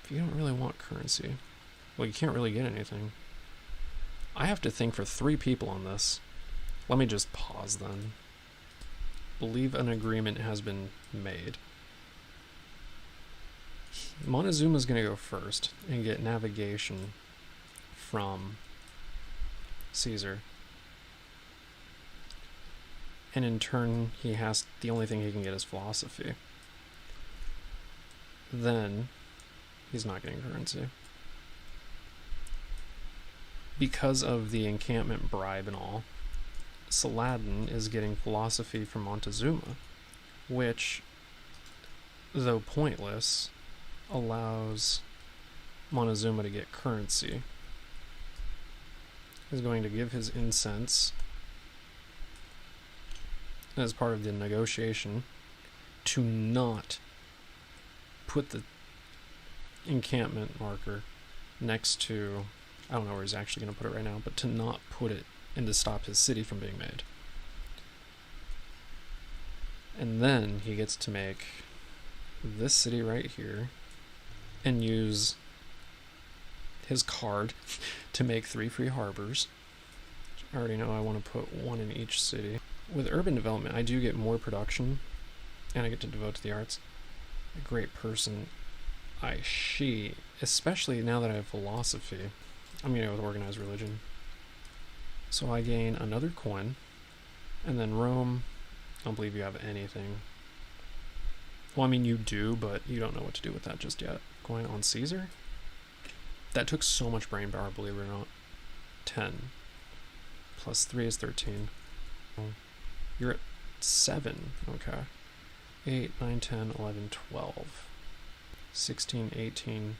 If you don't really want currency, well, you can't really get anything. I have to think for 3 people on this. Let me just pause then. Believe an agreement has been made. Montezuma's going to go first and get navigation from Caesar. And in turn, the only thing he can get is philosophy. Then, he's not getting currency. because of the encampment bribe and all, Saladin is getting philosophy from Montezuma, which, though pointless, allows Montezuma to get currency. He's going to give his incense as part of the negotiation to not put the encampment marker next to, I don't know where he's actually going to put it right now, but to not put it and to stop his city from being made. And then he gets to make this city right here and use his card to make 3 free harbors. I already know I want to put 1 in each city. With urban development, I do get more production, and I get to devote to the arts. A great person, especially now that I have philosophy. I'm going to go with organized religion. So I gain another coin, and then Rome, I don't believe you have anything. Well, I mean, you do, but you don't know what to do with that just yet. Coin on Caesar? That took so much brain power, believe it or not. 10. Plus 3 is 13. You're at 7. Okay. 8, 9, 10, 11, 12. 16, 18,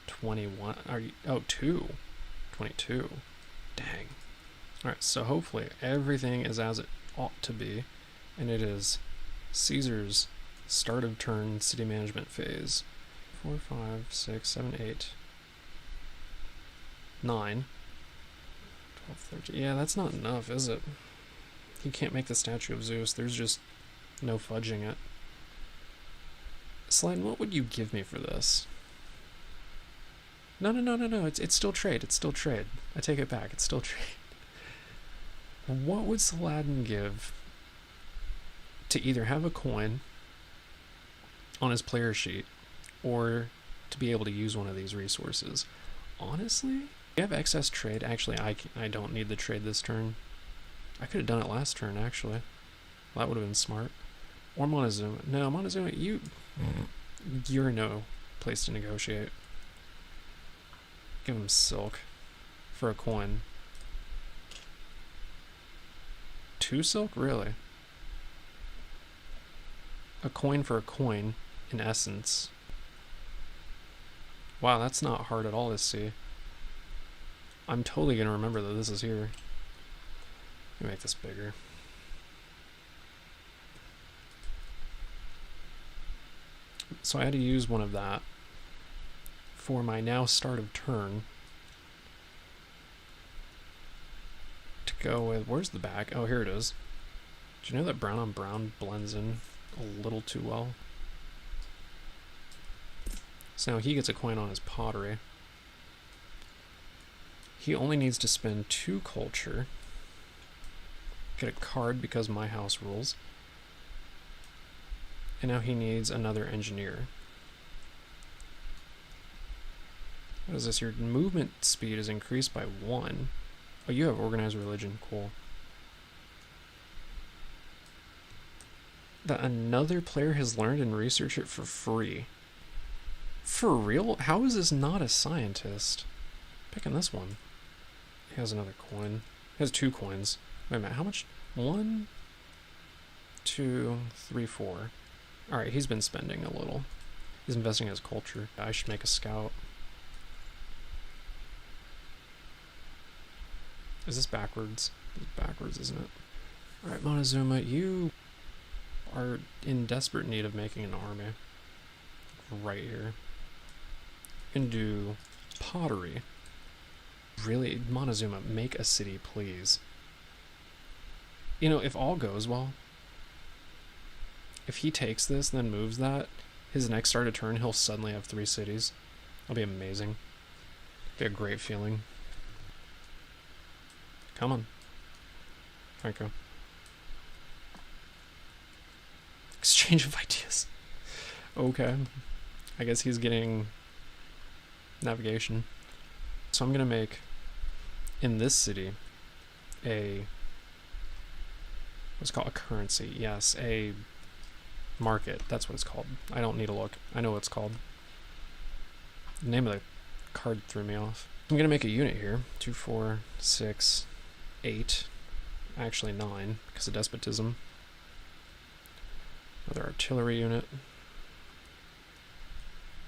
21. Are you? Oh, 2. 22. Dang. Alright, so hopefully everything is as it ought to be, and it is Caesar's start of turn city management phase. 4, 5, 6, 7, 8, 9, 12, 13. Yeah, that's not enough, is it? You can't make the statue of Zeus. There's just no fudging it. Saladin, what would you give me for this? No. It's still trade. It's still trade. I take it back. It's still trade. What would Saladin give to either have a coin on his player sheet or to be able to use one of these resources? Honestly, you have excess trade. Actually, I don't need the trade this turn. I could have done it last turn, actually. Well, that would have been smart. Or Montezuma. No, Montezuma, you're no place to negotiate. Give him silk for a coin. 2 silk? Really? A coin for a coin, in essence. Wow, that's not hard at all to see. I'm totally going to remember that this is here. Let me make this bigger. So I had to use one of that for my now start of turn to go with, where's the back? Oh, here it is. Do you know that brown on brown blends in a little too well? So now he gets a coin on his pottery. He only needs to spend 2 culture. Get a card because my house rules. And now he needs another engineer. What is this? Your movement speed is increased by 1. Oh, you have organized religion. Cool. That another player has learned and researched it for free. For real? How is this not a scientist? Picking this one. He has another coin. He has 2 coins. Wait a minute, how much? 1, 2, 3, 4. Alright, he's been spending a little. He's investing in his culture. I should make a scout. Is this backwards? It's backwards, isn't it? Alright, Montezuma, you are in desperate need of making an army. Right here. You can do pottery. Really, Montezuma, make a city, please. You know, if all goes well, if he takes this and then moves that, his next start of turn, he'll suddenly have 3 cities. That'll be amazing. Be a great feeling. Come on. Franco. Exchange of ideas. Okay. I guess he's getting navigation. So I'm going to make, in this city, what's called a currency. Yes, a market. That's what it's called. I don't need to look. I know what it's called. The name of the card threw me off. I'm going to make a unit here. 2, 4, 6, 8. Actually 9, because of despotism. Another artillery unit,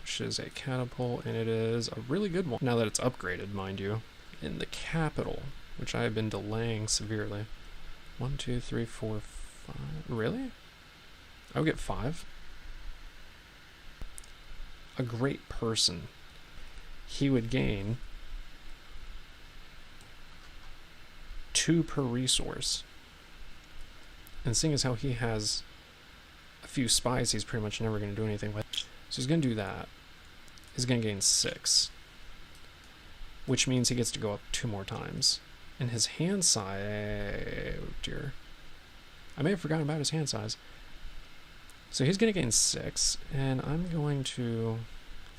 which is a catapult, and it is a really good one. Now that it's upgraded, mind you. In the capital, which I have been delaying severely. 1, 2, 3, 4, 5. Really? I'll get 5. A great person. He would gain 2 per resource. And seeing as how he has a few spies, he's pretty much never going to do anything with. So he's going to do that. He's going to gain 6. Which means he gets to go up 2 more times. And his hand size... Oh dear. I may have forgotten about his hand size. So he's going to gain 6. And I'm going to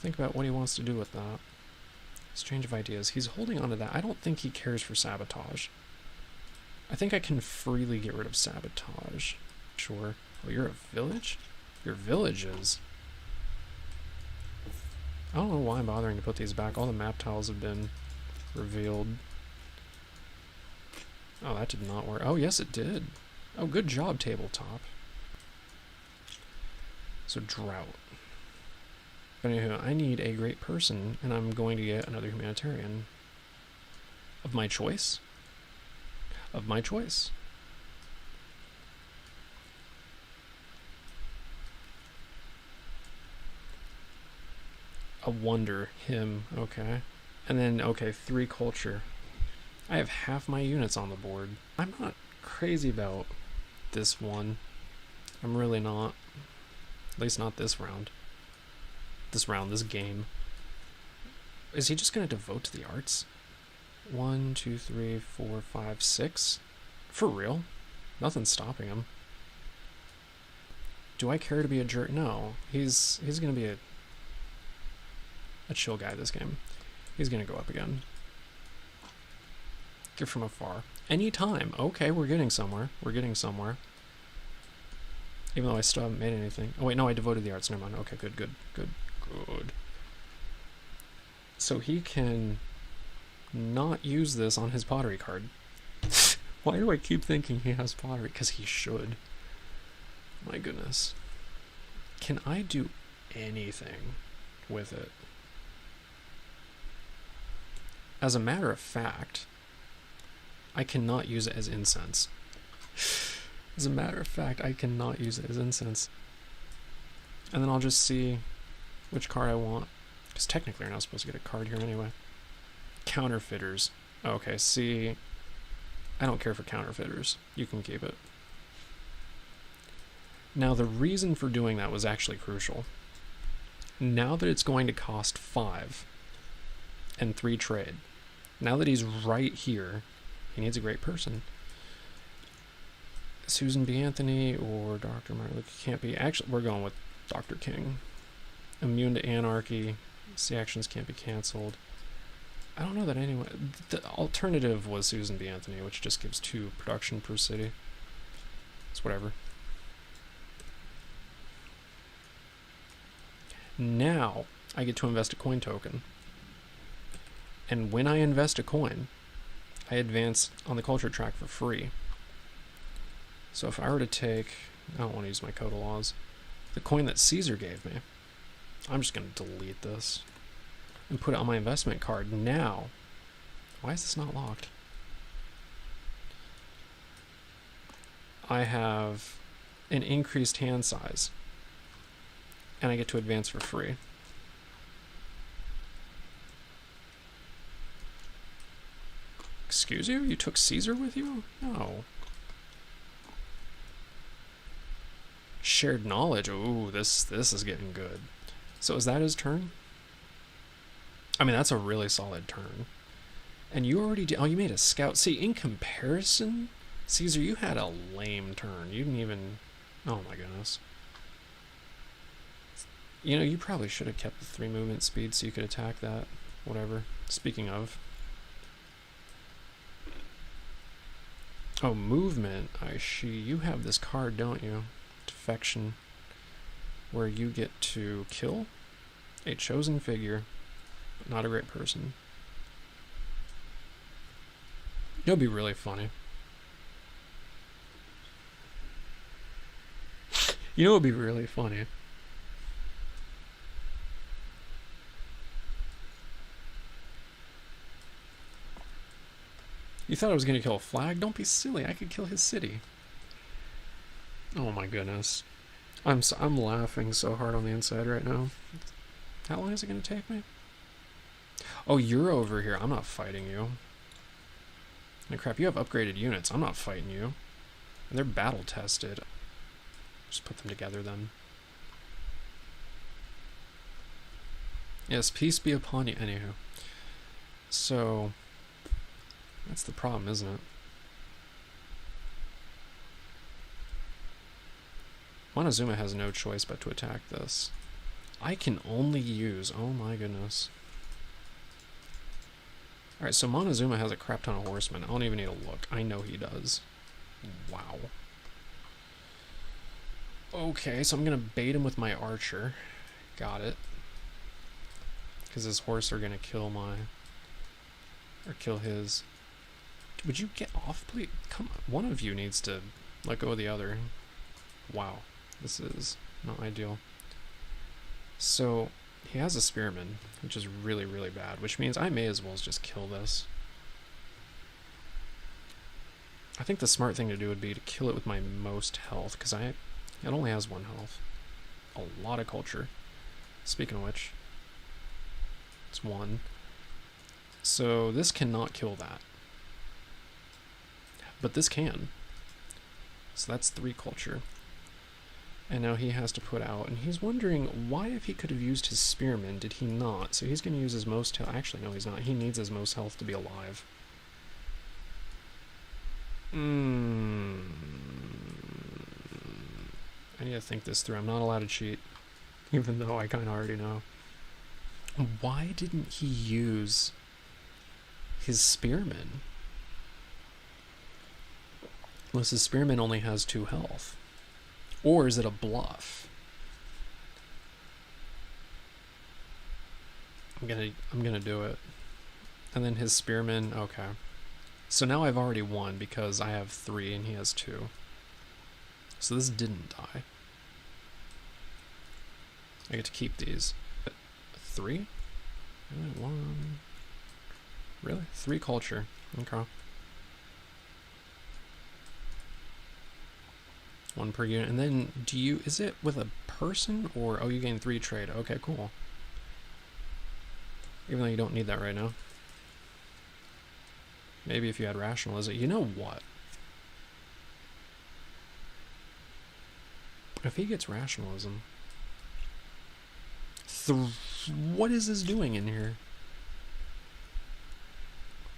think about what he wants to do with that. Exchange of ideas. He's holding on to that. I don't think he cares for sabotage. I think I can freely get rid of sabotage. Sure. Oh, you're a village? Your village is... I don't know why I'm bothering to put these back. All the map tiles have been revealed. Oh, that did not work. Oh, yes, it did. Oh, good job, Tabletop. So, drought. But anywho, I need a great person, and I'm going to get another humanitarian. Of my choice? Of my choice. A wonder, him, okay. And then, okay, 3 culture. I have half my units on the board. I'm not crazy about this one. I'm really not. At least not this round. This game. Is he just going to devote to the arts? 1, 2, 3, 4, 5, 6? For real? Nothing's stopping him. Do I care to be a jerk? No. He's going to be a chill guy this game. He's going to go up again. Get from afar. Anytime. Okay, we're getting somewhere. We're getting somewhere. Even though I still haven't made anything. Oh wait, no, I devoted the arts. Never mind. Okay, good. So he can not use this on his pottery card. Why do I keep thinking he has pottery? Because he should. My goodness. Can I do anything with it? As a matter of fact, I cannot use it as incense. As a matter of fact, I cannot use it as incense. And then I'll just see which card I want. Because technically you're not supposed to get a card here anyway. Counterfeiters. Okay, see, I don't care for counterfeiters. You can keep it. Now the reason for doing that was actually crucial. Now that it's going to cost 5 and 3 trade, now that he's right here, he needs a great person. Susan B. Anthony or Dr. Martin Luther can't be. Actually, we're going with Dr. King. Immune to anarchy. C actions can't be canceled. I don't know that anyone... The alternative was Susan B. Anthony, which just gives 2 production per city. It's whatever. Now, I get to invest a coin token. And when I invest a coin, I advance on the culture track for free. So if I were to take... I don't want to use my code of laws. The coin that Caesar gave me. I'm just going to delete this. And put it on my investment card now. Why is this not locked? I have an increased hand size. And I get to advance for free. Excuse you? You took Caesar with you? No. Shared knowledge. Ooh, this is getting good. So is that his turn? I mean, that's a really solid turn. And you already did... Oh, you made a scout. See, in comparison, Caesar, you had a lame turn. You didn't even... Oh my goodness. You know, you probably should have kept the 3 movement speed so you could attack that. Whatever. Speaking of... Oh, movement. You have this card, don't you? Defection. Where you get to kill a chosen figure, but not a great person. It'll be really funny. You know what would be really funny? You thought I was going to kill a flag? Don't be silly. I could kill his city. Oh my goodness. I'm laughing so hard on the inside right now. How long is it going to take me? Oh, you're over here. I'm not fighting you. Oh, crap, you have upgraded units. I'm not fighting you. And they're battle tested. Just put them together then. Yes, peace be upon you. Anywho. So, that's the problem, isn't it? Montezuma has no choice but to attack this. I can only use... Oh my goodness. Alright, so Montezuma has a crap ton of horsemen. I don't even need to look. I know he does. Wow. Okay, so I'm going to bait him with my archer. Got it. Because his horse are going to kill my... Or kill his... Would you get off, please? Come on. One of you needs to let go of the other. Wow. This is not ideal. So, he has a spearman, which is really, really bad, which means I may as well just kill this. I think the smart thing to do would be to kill it with my most health, because it only has 1 health. A lot of culture. Speaking of which, it's 1. So this cannot kill that. But this can. So that's 3 culture. And now he has to put out, and he's wondering why, if he could have used his spearman, did he not? So he's going to use his most health. Actually, no, he's not. He needs his most health to be alive. I need to think this through. I'm not allowed to cheat, even though I kind of already know. Why didn't he use his spearman? Unless his spearman only has 2 health. Or is it a bluff? I'm gonna do it. And then his spearman, okay. So now I've already won because I have 3 and he has 2. So this didn't die. I get to keep these. 3? 1. Really? 3 culture. Okay. 1 per unit. And then is it with a person or, oh, you gain 3 trade. Okay, cool. Even though you don't need that right now. Maybe if you had rationalism. You know what? If he gets rationalism. What is this doing in here?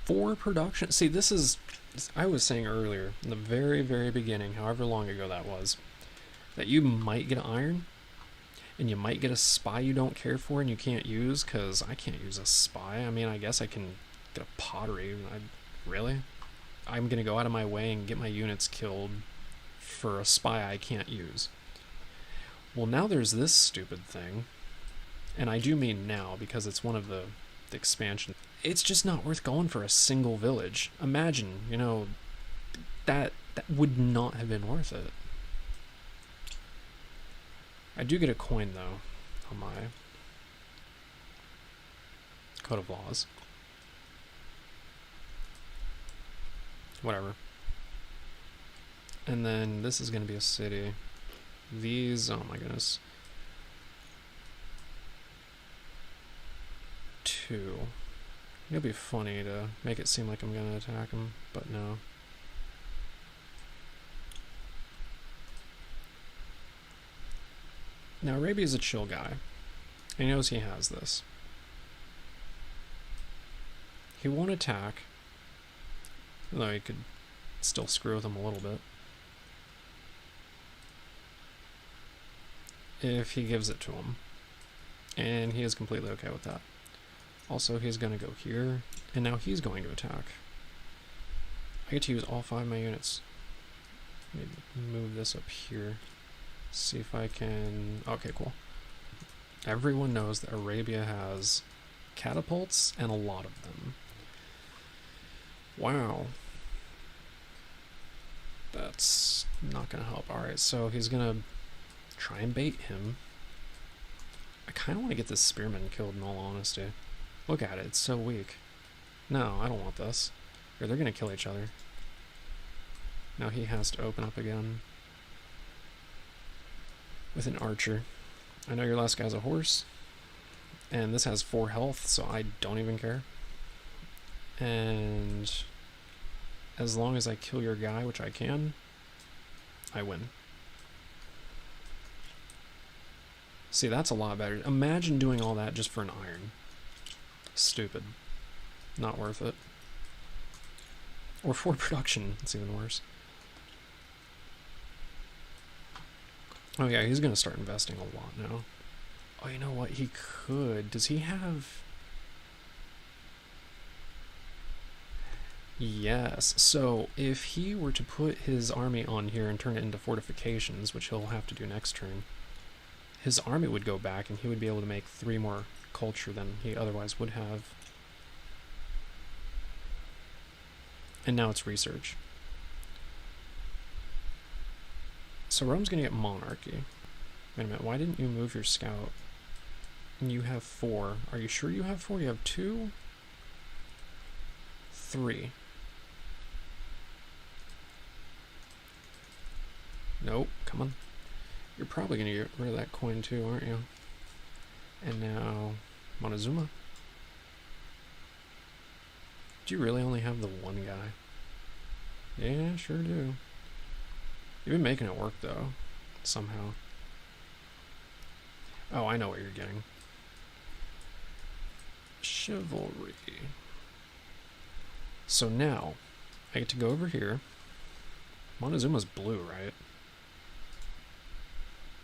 4 production. See, this is... I was saying earlier, in the very, very beginning, however long ago that was, that you might get iron, and you might get a spy you don't care for and you can't use, because I can't use a spy. I mean, I guess I can get a pottery. Really? I'm going to go out of my way and get my units killed for a spy I can't use. Well, now there's this stupid thing, and I do mean now, because it's one of the expansion. It's just not worth going for a single village. Imagine, you know, that would not have been worth it. I do get a coin, though, on my code of laws. Whatever. And then this is going to be a city. These, oh my goodness. 2. It'll be funny to make it seem like I'm going to attack him, but no. Now, Arabia's a chill guy. He knows he has this. He won't attack, though he could still screw with him a little bit. If he gives it to him. And he is completely okay with that. Also, he's going to go here, and now he's going to attack. I get to use all 5 of my units. Maybe move this up here. See if I can... Okay, cool. Everyone knows that Arabia has catapults, and a lot of them. Wow. That's not gonna help. Alright, so he's gonna try and bait him. I kind of want to get this spearman killed, in all honesty. Look at it, it's so weak. No, I don't want this. Or they're gonna kill each other. Now he has to open up again with an archer. I know your last guy's a horse, and this has 4 health, so I don't even care. And as long as I kill your guy, which I can, I win. See, that's a lot better. Imagine doing all that just for an iron. Stupid. Not worth it. Or for production, it's even worse. Oh yeah, he's gonna start investing a lot now. Oh, you know what? He could. Does he have... Yes. So, if he were to put his army on here and turn it into fortifications, which he'll have to do next turn, his army would go back and he would be able to make 3 more culture than he otherwise would have. And now it's research. So Rome's gonna get monarchy. Wait a minute, why didn't you move your scout? And you have 4. Are you sure you have 4? You have 2? 3. Nope, come on. You're probably gonna get rid of that coin too, aren't you? And now, Montezuma. Do you really only have the 1 guy? Yeah, sure do. You've been making it work though, somehow. Oh, I know what you're getting. Chivalry. So now, I get to go over here. Montezuma's blue, right?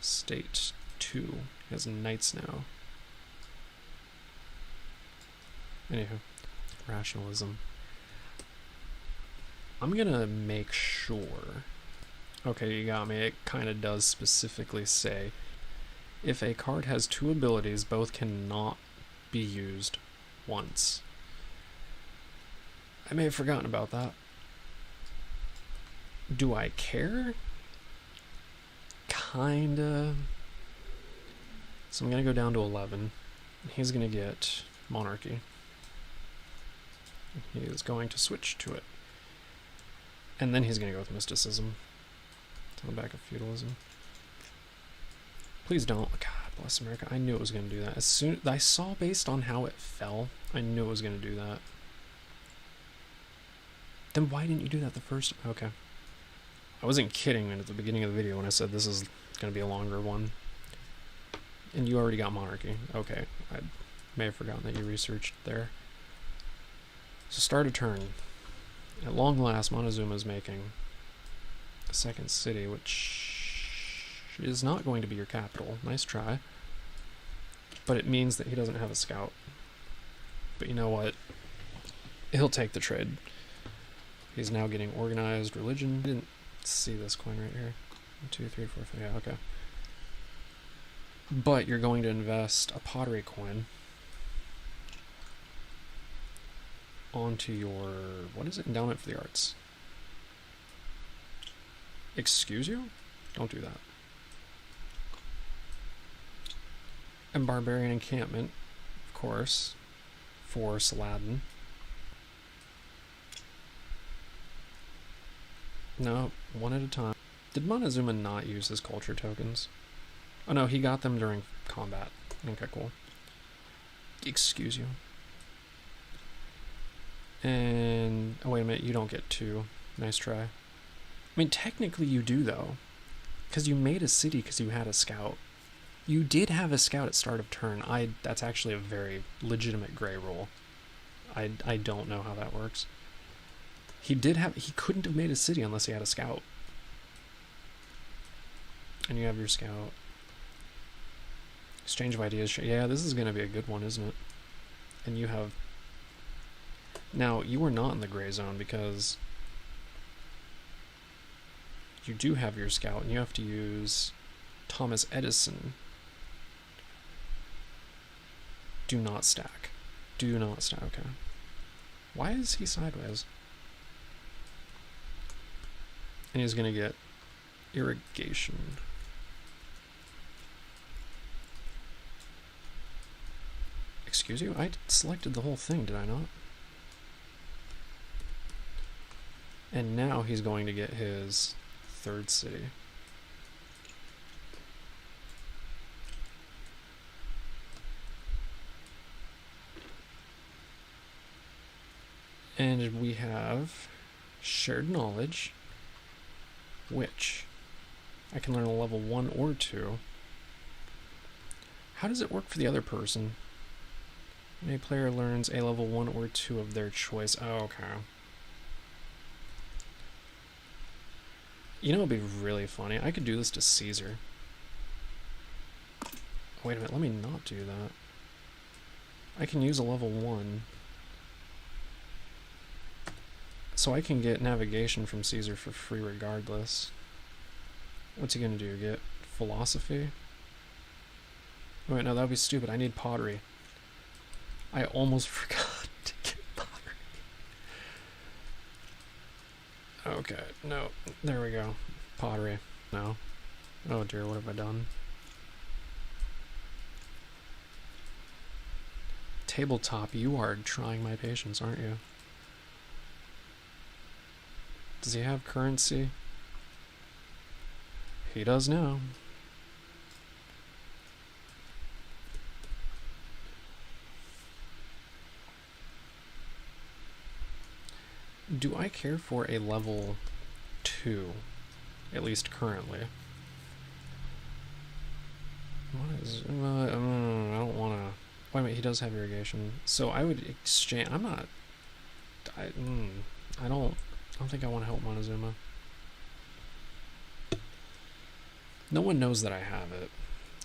State 2. He has knights now. Anywho, rationalism. I'm gonna make sure... Okay, you got me. It kind of does specifically say, if a card has 2 abilities, both cannot be used once. I may have forgotten about that. Do I care? Kinda. So I'm gonna go down to 11. He's gonna get monarchy. He is going to switch to it. And then he's gonna go with mysticism. Tell back of feudalism. Please don't. God bless America. I knew it was gonna do that. As soon I saw, based on how it fell, I knew it was gonna do that. Then why didn't you do that the first time? Okay. I wasn't kidding at the beginning of the video when I said this is going to be a longer one. And you already got monarchy. Okay. I may have forgotten that you researched there. So start a turn. At long last, Montezuma is making a 2nd city, which is not going to be your capital. Nice try. But it means that he doesn't have a scout. But you know what? He'll take the trade. He's now getting organized religion. I didn't see this coin right here. 1, 2, 3, 4, 5. Yeah, okay. But you're going to invest a pottery coin onto your... What is it? Endowment for the arts. Excuse you? Don't do that. And barbarian encampment, of course, for Saladin. No, one at a time. Did Montezuma not use his culture tokens? Oh no, he got them during combat. Okay, cool. Excuse you. And... oh, wait a minute, you don't get 2. Nice try. I mean, technically you do, though. Because you made a city because you had a scout. You did have a scout at start of turn. That's actually a very legitimate gray roll. I don't know how that works. He couldn't have made a city unless he had a scout. And you have your scout. Exchange of ideas. Yeah, this is going to be a good one, isn't it? And you have... Now, you are not in the gray zone because you do have your scout, and you have to use Thomas Edison. Do not stack. Do not stack. Okay. Why is he sideways? And he's going to get irrigation. Excuse you? I selected the whole thing, did I not? And now he's going to get his third city. And we have shared knowledge, which I can learn a level 1 or 2. How does it work for the other person? A player learns a level 1 or 2 of their choice. Oh, okay. You know what would be really funny? I could do this to Caesar. Wait a minute, let me not do that. I can use a level 1. So I can get navigation from Caesar for free regardless. What's he gonna do? Get philosophy? Oh, wait, no, that would be stupid. I need pottery. I almost forgot to get pottery. Okay, no, there we go. Pottery. No. Oh dear, what have I done? Tabletop, you are trying my patience, aren't you? Does he have currency? He does now. Do I care for a level 2? At least currently. What is... I don't want to... Wait a minute, he does have irrigation. So I would exchange... I'm not... I don't think I want to help Montezuma. No one knows that I have it.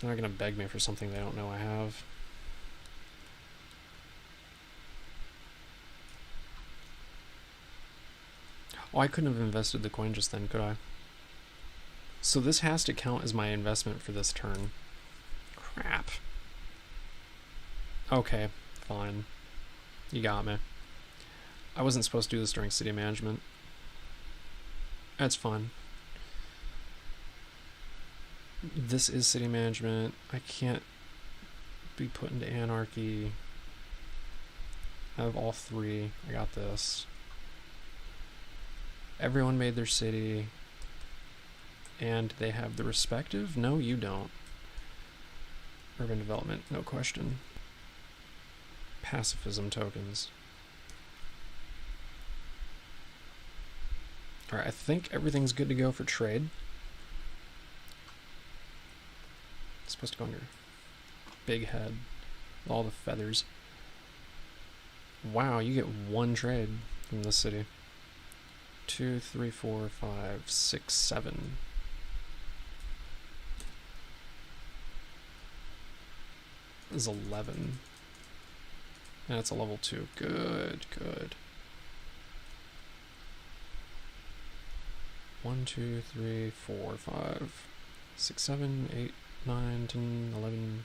They're not going to beg me for something they don't know I have. Oh, I couldn't have invested the coin just then, could I? So this has to count as my investment for this turn. Crap. Okay, fine. You got me. I wasn't supposed to do this during city management. That's fine. This is city management. I can't be put into anarchy. I have all 3. I got this. Everyone made their city. And they have the respective? No, you don't. Urban development, no question. Pacifism tokens. Alright, I think everything's good to go for trade. It's supposed to go on your big head with all the feathers. Wow, you get 1 trade from this city. 2, 3, 4, 5, 6, 7. This is 11. And it's a level 2. Good, good. 1, 2, 3, 4, 5, 6, 7, 8, 9, 10, 11,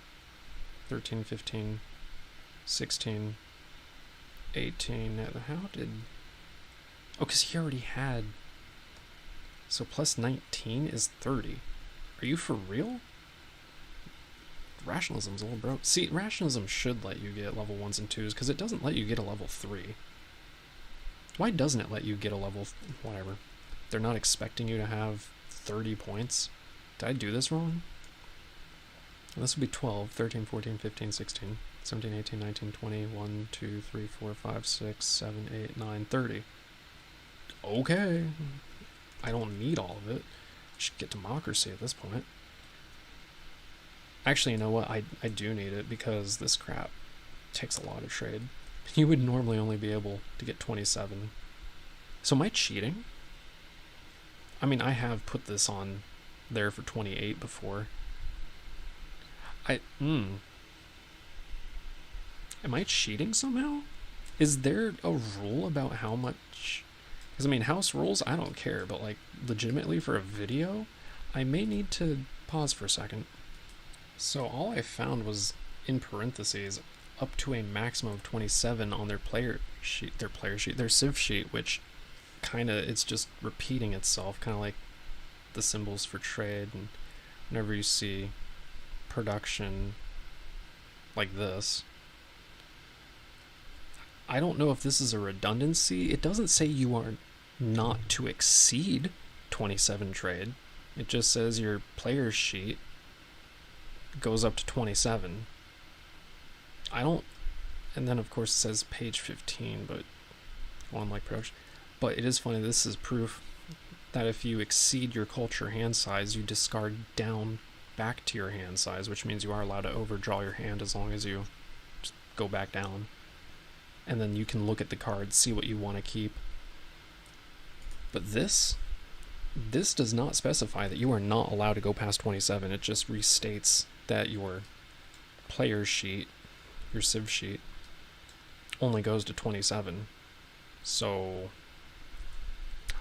13, 15, 16, 18. How did... Oh, because he already had... So plus 19 is 30. Are you for real? Rationalism's a little broke. See, rationalism should let you get level 1s and 2s, because it doesn't let you get a level 3. Why doesn't it let you get a level... whatever. They're not expecting you to have 30 points. Did I do this wrong? Well, this would be 12, 13, 14, 15, 16, 17, 18, 19, 20, 1, 2, 3, 4, 5, 6, 7, 8, 9, 30. Okay. I don't need all of it. I should get democracy at this point. Actually, you know what? I do need it because this crap takes a lot of trade. You would normally only be able to get 27. So am I cheating? I mean, I have put this on there for 28 before. Am I cheating somehow? Is there a rule about how much... Because, I mean, house rules, I don't care, but, like, legitimately for a video, I may need to pause for a second. So all I found was, in parentheses, up to a maximum of 27 on their player sheet, their civ sheet, which it's just repeating itself, kind of like the symbols for trade. And whenever you see production like this, I don't know if this is a redundancy. It doesn't say you are not to exceed 27 trade. It just says your player's sheet goes up to 27. And then of course it says page 15, but on like production. But it is funny, this is proof that if you exceed your culture hand size, you discard down back to your hand size, which means you are allowed to overdraw your hand as long as you just go back down. And then you can look at the cards, see what you want to keep. But this does not specify that you are not allowed to go past 27. It just restates that your player's sheet, your Civ sheet, only goes to 27. So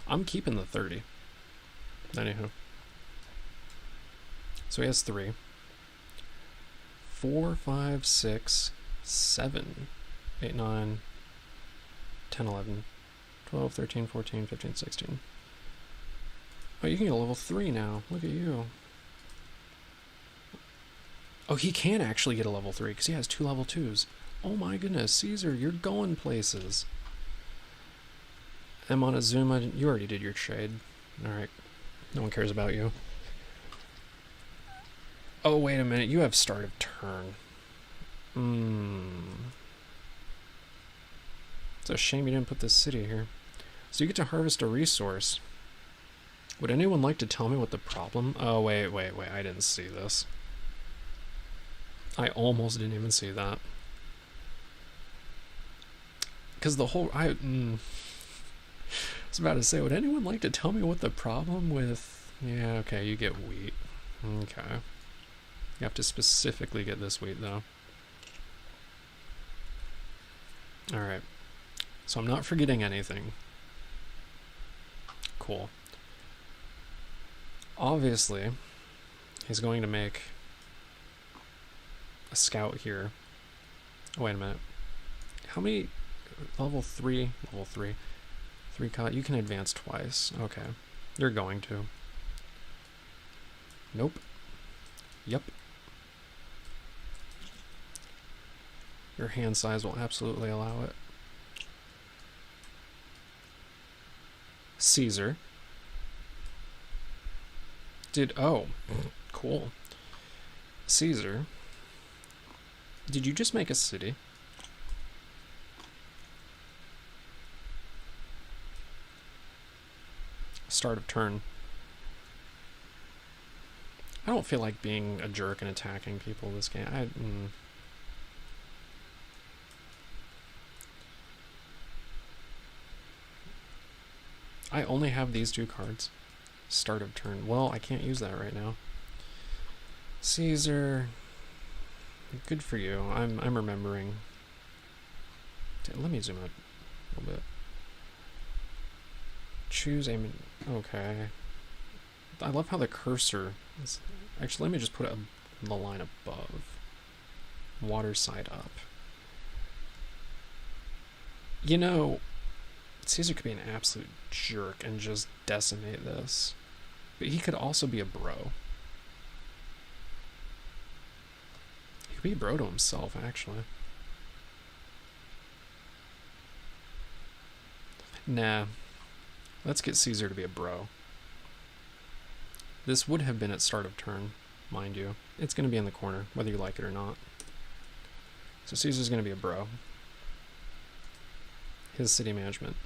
I'm keeping the 30. Anywho. So he has 3. 4, 5, 6, 7, 8, 9, 10, 11, 12, 13, 14, 15, 16. Oh, you can get a level 3 now. Look at you. Oh, he can actually get a level 3 because he has 2 level 2s. Oh my goodness, Caesar, you're going places. And Montezuma, you already did your trade. Alright, no one cares about you. Oh, wait a minute, you have start of turn. It's a shame you didn't put this city here. So you get to harvest a resource. Would anyone like to tell me what the problem... Oh, wait, I didn't see this. I almost didn't even see that. Because the whole... I was about to say, would anyone like to tell me what the problem with... Yeah, okay, you get wheat. Okay. You have to specifically get this wheat, though. Alright. So I'm not forgetting anything. Cool. Obviously, he's going to make a scout here. Oh, wait a minute. How many... Level 3. 3 cut. You can advance twice. Okay. You're going to. Nope. Yep. Your hand size will absolutely allow it. Caesar. Oh, cool. Caesar. Did you just make a city? Start of turn. I don't feel like being a jerk and attacking people this game. I only have these 2 cards. Start of turn. Well, I can't use that right now. Caesar. Good for you. I'm remembering. Let me zoom out a little bit. Choose a... Okay. I love how the cursor is... Actually, let me just put it on the line above. Water side up. You know, Caesar could be an absolute jerk and just decimate this. But he could also be a bro. He could be a bro to himself, actually. Nah. Let's get Caesar to be a bro. This would have been at start of turn, mind you. It's going to be in the corner, whether you like it or not. So Caesar's going to be a bro. His city management.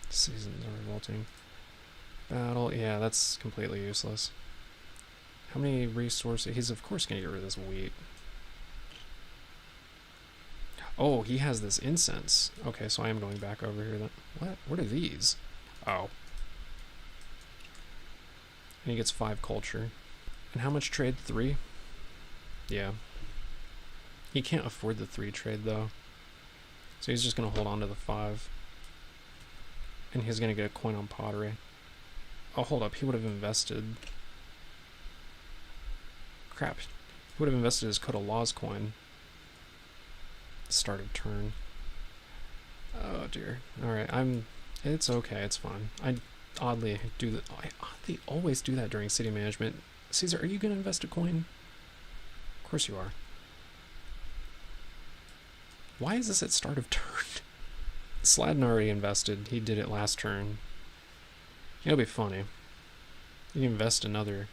Seasons are revolting. Battle, yeah, that's completely useless. How many resources? He's of course going to get rid of this wheat. Oh, he has this incense. Okay, so I am going back over here then. What? What are these? Oh. And he gets 5 culture. And how much trade? 3? Yeah. He can't afford the 3 trade though. So he's just going to hold on to the 5. And he's going to get a coin on pottery. Oh, hold up. He would have invested... Crap. He would have invested his Code of Laws coin. Start of turn. Oh dear. Alright, it's okay, it's fine. I oddly always do that during city management. Caesar, are you gonna invest a coin? Of course you are. Why is this at start of turn? Saladin already invested. He did it last turn. It'll be funny. You can invest another.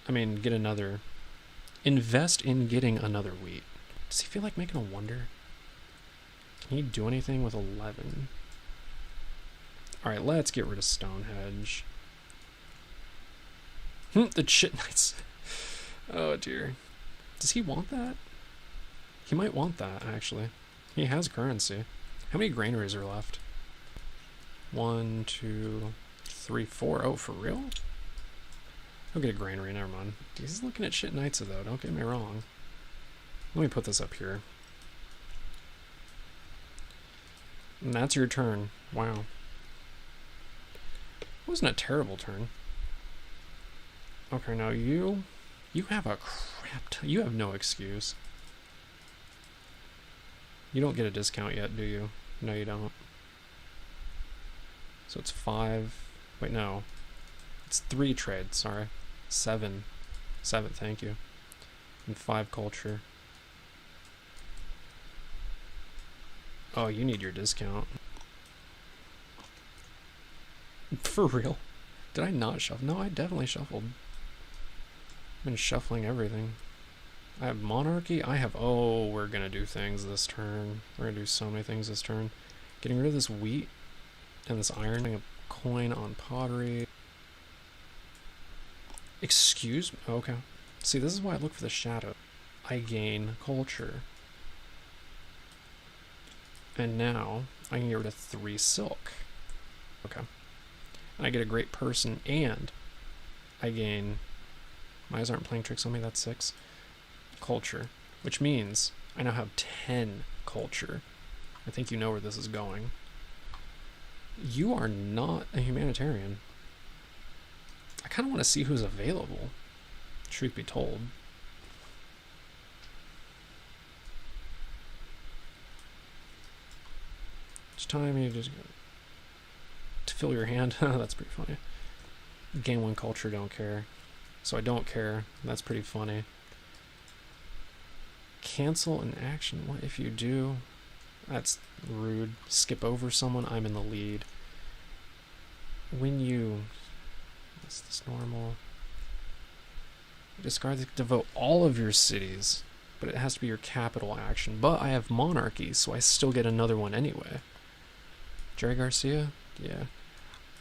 I mean, get another. Invest in getting another wheat. Does he feel like making a wonder? Can he do anything with 11? Alright, let's get rid of Stonehenge. The shit knights. Oh dear. Does he want that? He might want that, actually. He has currency. How many granaries are left? 1, 2, 3, 4. Oh, for real? He'll get a granary, never mind. He's looking at shit knights though, don't get me wrong. Let me put this up here. And that's your turn. Wow. It wasn't a terrible turn. Okay, now you have a crap you have no excuse. You don't get a discount yet, do you? No, you don't. So it's 5. Wait, no. It's 3 trade, sorry. 7. 7, thank you. And 5 culture. Oh, you need your discount. For real? Did I not shuffle? No, I definitely shuffled. I've been shuffling everything. I have monarchy. I have... Oh, we're going to do things this turn. We're going to do so many things this turn. Getting rid of this wheat and this iron. A coin on pottery. Excuse me? Okay. See, this is why I look for the shadow. I gain culture. And now I can get rid of 3 silk. Okay. And I get a great person, and I gain... My eyes aren't playing tricks on me, that's 6. Culture. Which means I now have 10 culture. I think you know where this is going. You are not a humanitarian. I kind of want to see who's available, truth be told. Each time you just to fill your hand. That's pretty funny. Gain 1 culture, don't care. So I don't care. That's pretty funny. Cancel an action. What if you do? That's rude. Skip over someone. I'm in the lead. When you... Is this normal? Discard the... Devote all of your cities. But it has to be your capital action. But I have monarchy, so I still get another one anyway. Jerry Garcia? Yeah.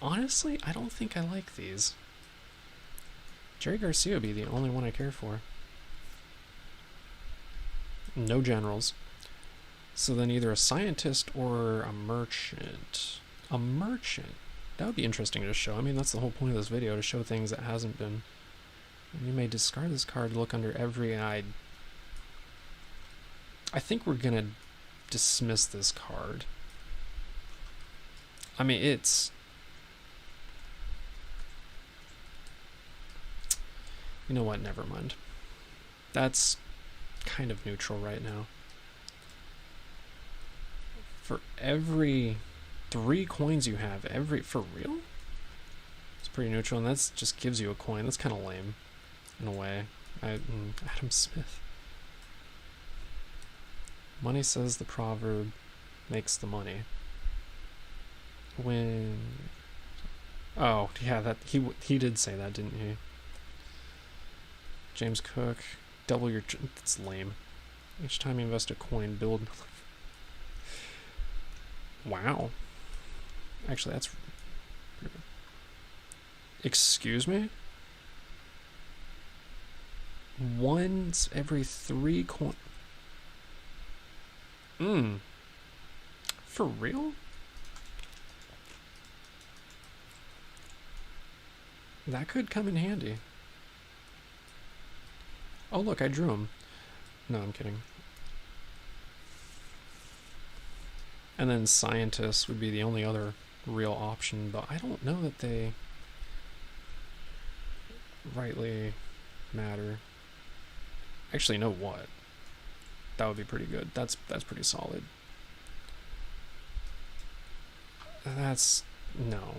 Honestly, I don't think I like these. Jerry Garcia would be the only one I care for. No generals. So then either a scientist or a merchant. A merchant. That would be interesting to show. I mean, that's the whole point of this video, to show things that hasn't been. And you may discard this card to look under every eye. I think we're gonna dismiss this card. I mean, it's... You know what? Never mind. That's kind of neutral right now. For every 3 coins you have, for real? It's pretty neutral, and that just gives you a coin. That's kind of lame, in a way. Adam Smith. Money says the proverb makes the money. When... Oh, yeah, that he did say that, didn't he? James Cook, double your... That's lame. Each time you invest a coin, build... Wow. Actually, that's... Excuse me? Once every 3 coin... For real? That could come in handy. Oh, look, I drew him. No, I'm kidding. And then scientists would be the only other real option, but I don't know that they rightly matter. Actually, you know what? That would be pretty good. That's pretty solid. That's... no.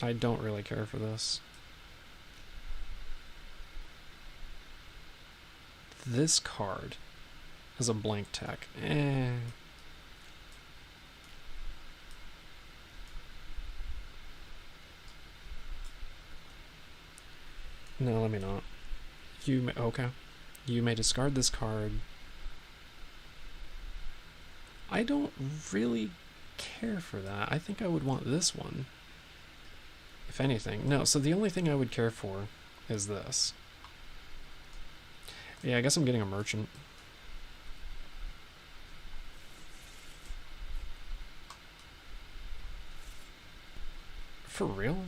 I don't really care for this. This card is a blank tech. No, let me not. You may, okay. You may discard this card. I don't really care for that. I think I would want this one. If anything. No, so the only thing I would care for is this. Yeah, I guess I'm getting a merchant. For real?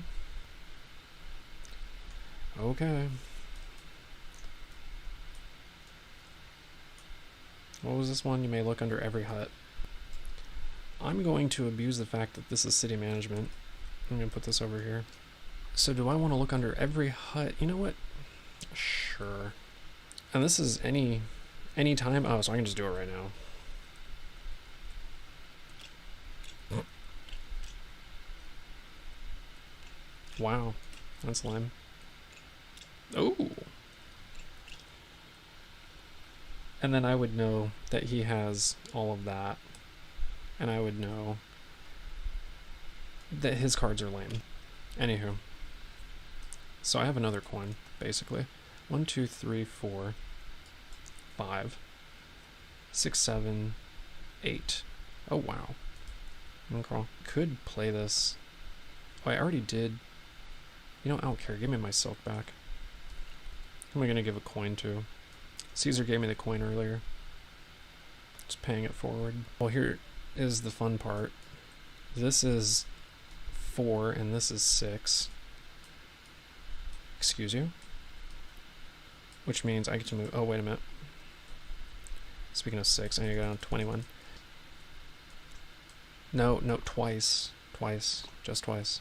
Okay. What was this one? You may look under every hut. I'm going to abuse the fact that this is city management. I'm going to put this over here. So do I want to look under every hut? You know what? Sure. And this is any time. Oh, so I can just do it right now. Wow. That's lame. Oh. And then I would know that he has all of that. And I would know that his cards are lame. Anywho. So I have another coin, basically. 1, 2, 3, 4, 5, 6, 7, 8. Oh, wow. Okay. Could play this. Oh, I already did. You know, I don't care. Give me my silk back. Who am I going to give a coin to? Caesar gave me the coin earlier. Just paying it forward. Well, here is the fun part. This is 4 and this is 6. Excuse you. Which means I get to move. Oh, wait a minute. Speaking of 6, I need to go down to 21. No, twice. Twice. Just twice.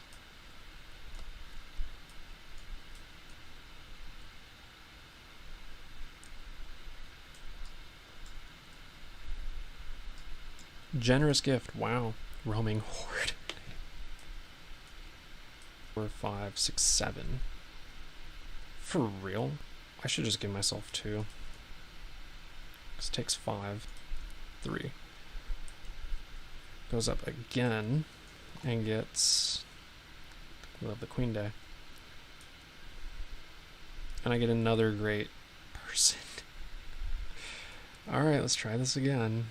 Generous gift. Wow. Roaming horde. 4, 5, 6, 7. For real? I should just give myself 2. This takes 5. 3. Goes up again and gets... we love the Queen Day. And I get another great person. Alright, let's try this again.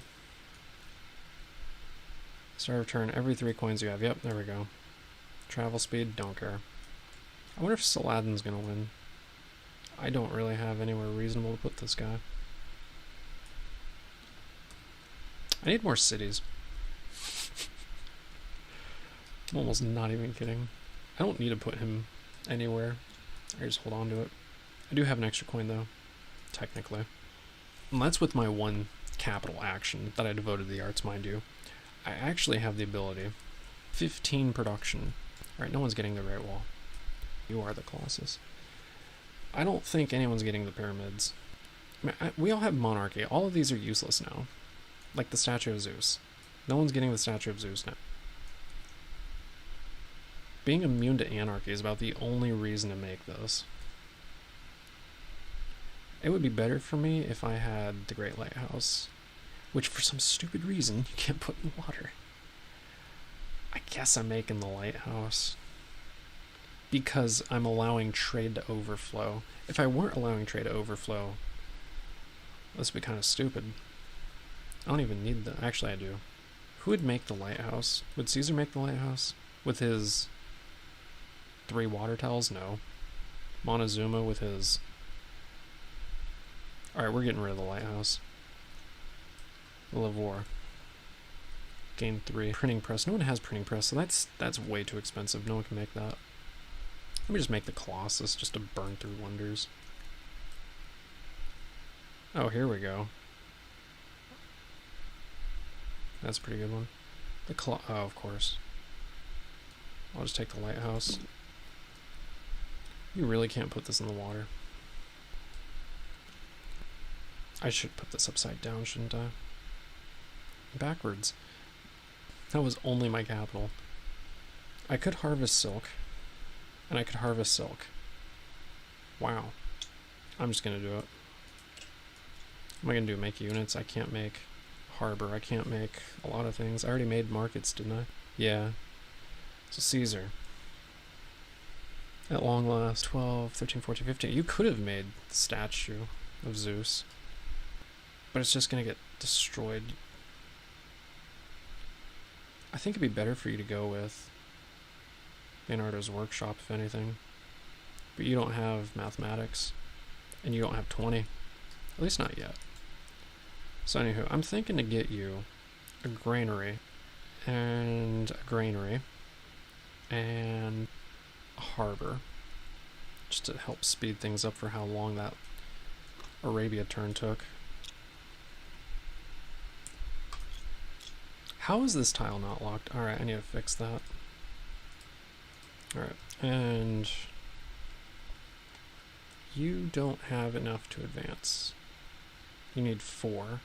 Start of turn, every 3 coins you have. Yep, there we go. Travel speed, don't care. I wonder if Saladin's gonna win. I don't really have anywhere reasonable to put this guy. I need more cities. I'm almost not even kidding. I don't need to put him anywhere. I just hold on to it. I do have an extra coin though, technically. And that's with my 1 capital action that I devoted to the arts, mind you. I actually have the ability. 15 production. Alright, no one's getting the Great Wall. You are the Colossus. I don't think anyone's getting the pyramids. I mean, we all have monarchy. All of these are useless now. Like the statue of Zeus. No one's getting the statue of Zeus now. Being immune to anarchy is about the only reason to make this. It would be better for me if I had the Great Lighthouse, which for some stupid reason you can't put in water. I guess I'm making the lighthouse because I'm allowing trade to overflow. If I weren't allowing trade to overflow, this would be kind of stupid. I don't even need the... actually, I do. Who would make the lighthouse? Would Caesar make the lighthouse? With his 3 water towels? No. Montezuma with his... Alright, we're getting rid of the lighthouse. Lavore. Gain 3. Printing press. No one has printing press, so that's way too expensive. No one can make that. Let me just make the Colossus just to burn through wonders. Oh, here we go. That's a pretty good one. Oh, of course. I'll just take the lighthouse. You really can't put this in the water. I should put this upside down, shouldn't I? backwards. That was only my capital. I could harvest silk. And I could harvest silk. Wow. I'm just gonna do it. What am I gonna do? Make units? I can't make harbor. I can't make a lot of things. I already made markets, didn't I? Yeah. So Caesar. At long last, 12, 13, 14, 15. You could have made the statue of Zeus. But it's just gonna get destroyed. I think it'd be better for you to go with Leonardo's workshop, if anything. But you don't have mathematics. And you don't have 20. At least not yet. So anywho, I'm thinking to get you a granary. And a granary. And a harbor. Just to help speed things up for how long that Arabia turn took. How is this tile not locked? Alright, I need to fix that. Alright, and you don't have enough to advance. You need 4,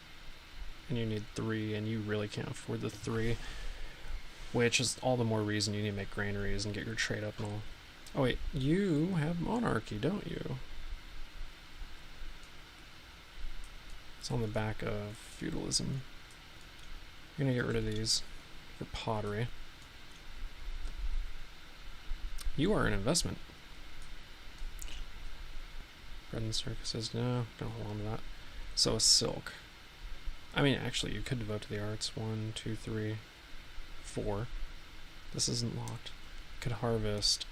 and you need 3, and you really can't afford the 3, which is all the more reason you need to make granaries and get your trade up and all. Oh wait, you have monarchy, don't you? It's on the back of feudalism. I'm gonna get rid of these for pottery. You are an investment. Bread and circuses, no, don't hold on to that. So a silk. I mean, actually, you could devote to the arts. 1, 2, 3, 4. This isn't locked. You could harvest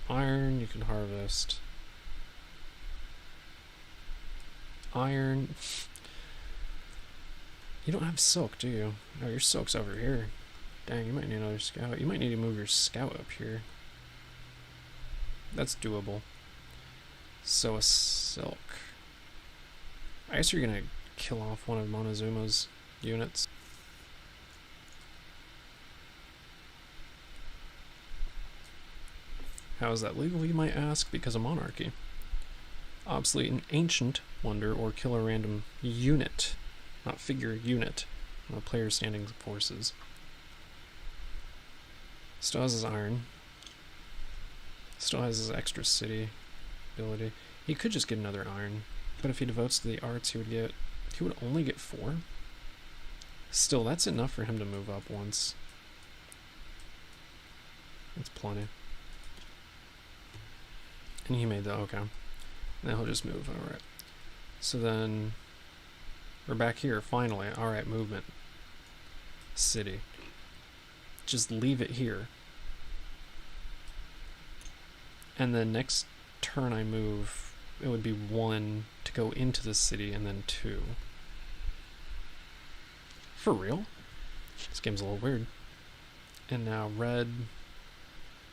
iron, you can harvest iron. You don't have silk, do you? Oh, your silk's over here. Dang, you might need another scout. You might need to move your scout up here. That's doable. So a silk. I guess you're gonna kill off one of Montezuma's units. How is that legal, you might ask? Because of monarchy. Obsolete an ancient wonder or kill a random unit. Not figure, unit. On a player's standing forces. Still has his iron. Still has his extra city ability. He could just get another iron. But if he devotes to the arts, he would only get 4. Still, that's enough for him to move up once. That's plenty. And he made the, okay. Now he'll just move, alright. So then, we're back here, finally. Alright, movement. City. Just leave it here. And then next turn I move, it would be 1 to go into the city, and then 2. For real? This game's a little weird. And now red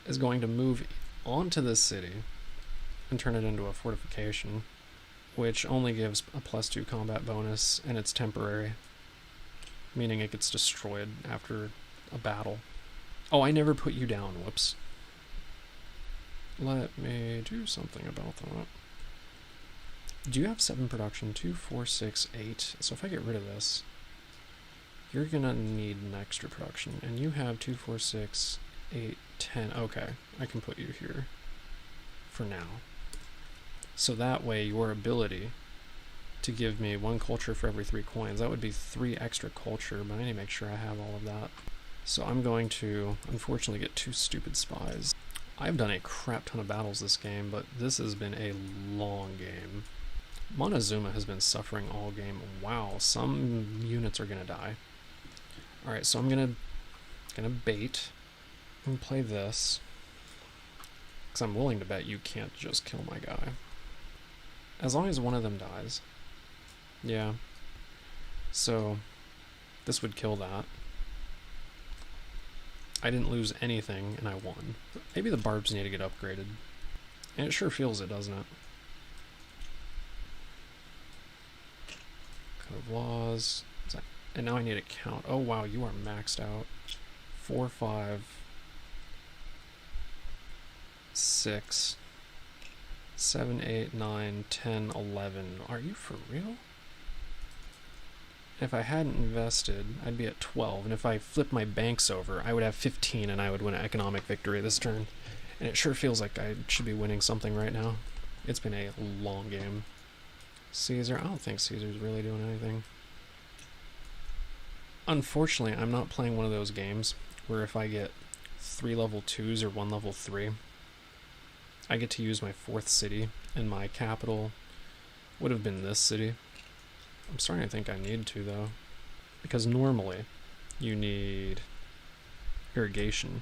is going to move onto the city and turn it into a fortification, which only gives a +2 combat bonus, and it's temporary, meaning it gets destroyed after a battle. Oh, I never put you down, whoops. Let me do something about that. Do you have 7 production? 2, 4, 6, 8. So if I get rid of this, you're gonna need an extra production, and you have 2, 4, 6, 8, 10. Okay, I can put you here for now. So that way your ability to give me 1 culture for every 3 coins, that would be 3 extra culture, but I need to make sure I have all of that. So I'm going to unfortunately get 2 stupid spies. I've done a crap ton of battles this game, but this has been a long game. Montezuma has been suffering all game. Wow, some units are gonna die. Alright, so I'm gonna bait and play this, because I'm willing to bet you can't just kill my guy. As long as one of them dies. Yeah. So, this would kill that. I didn't lose anything, and I won. Maybe the barbs need to get upgraded. And it sure feels it, doesn't it? Code of laws. And now I need to count. Oh wow, you are maxed out. 4, 5, 6, 7, 8, 9, 10, 11. Are you for real? If I hadn't invested, I'd be at 12, and if I flip my banks over, I would have 15, and I would win an economic victory this turn. And it sure feels like I should be winning something right now. It's been a long game. Caesar, I don't think Caesar's really doing anything. Unfortunately, I'm not playing one of those games where if I get 3 level 2s or 1 level 3, I get to use my 4th city, and my capital would have been this city. I'm starting to think I need to, though, because normally you need irrigation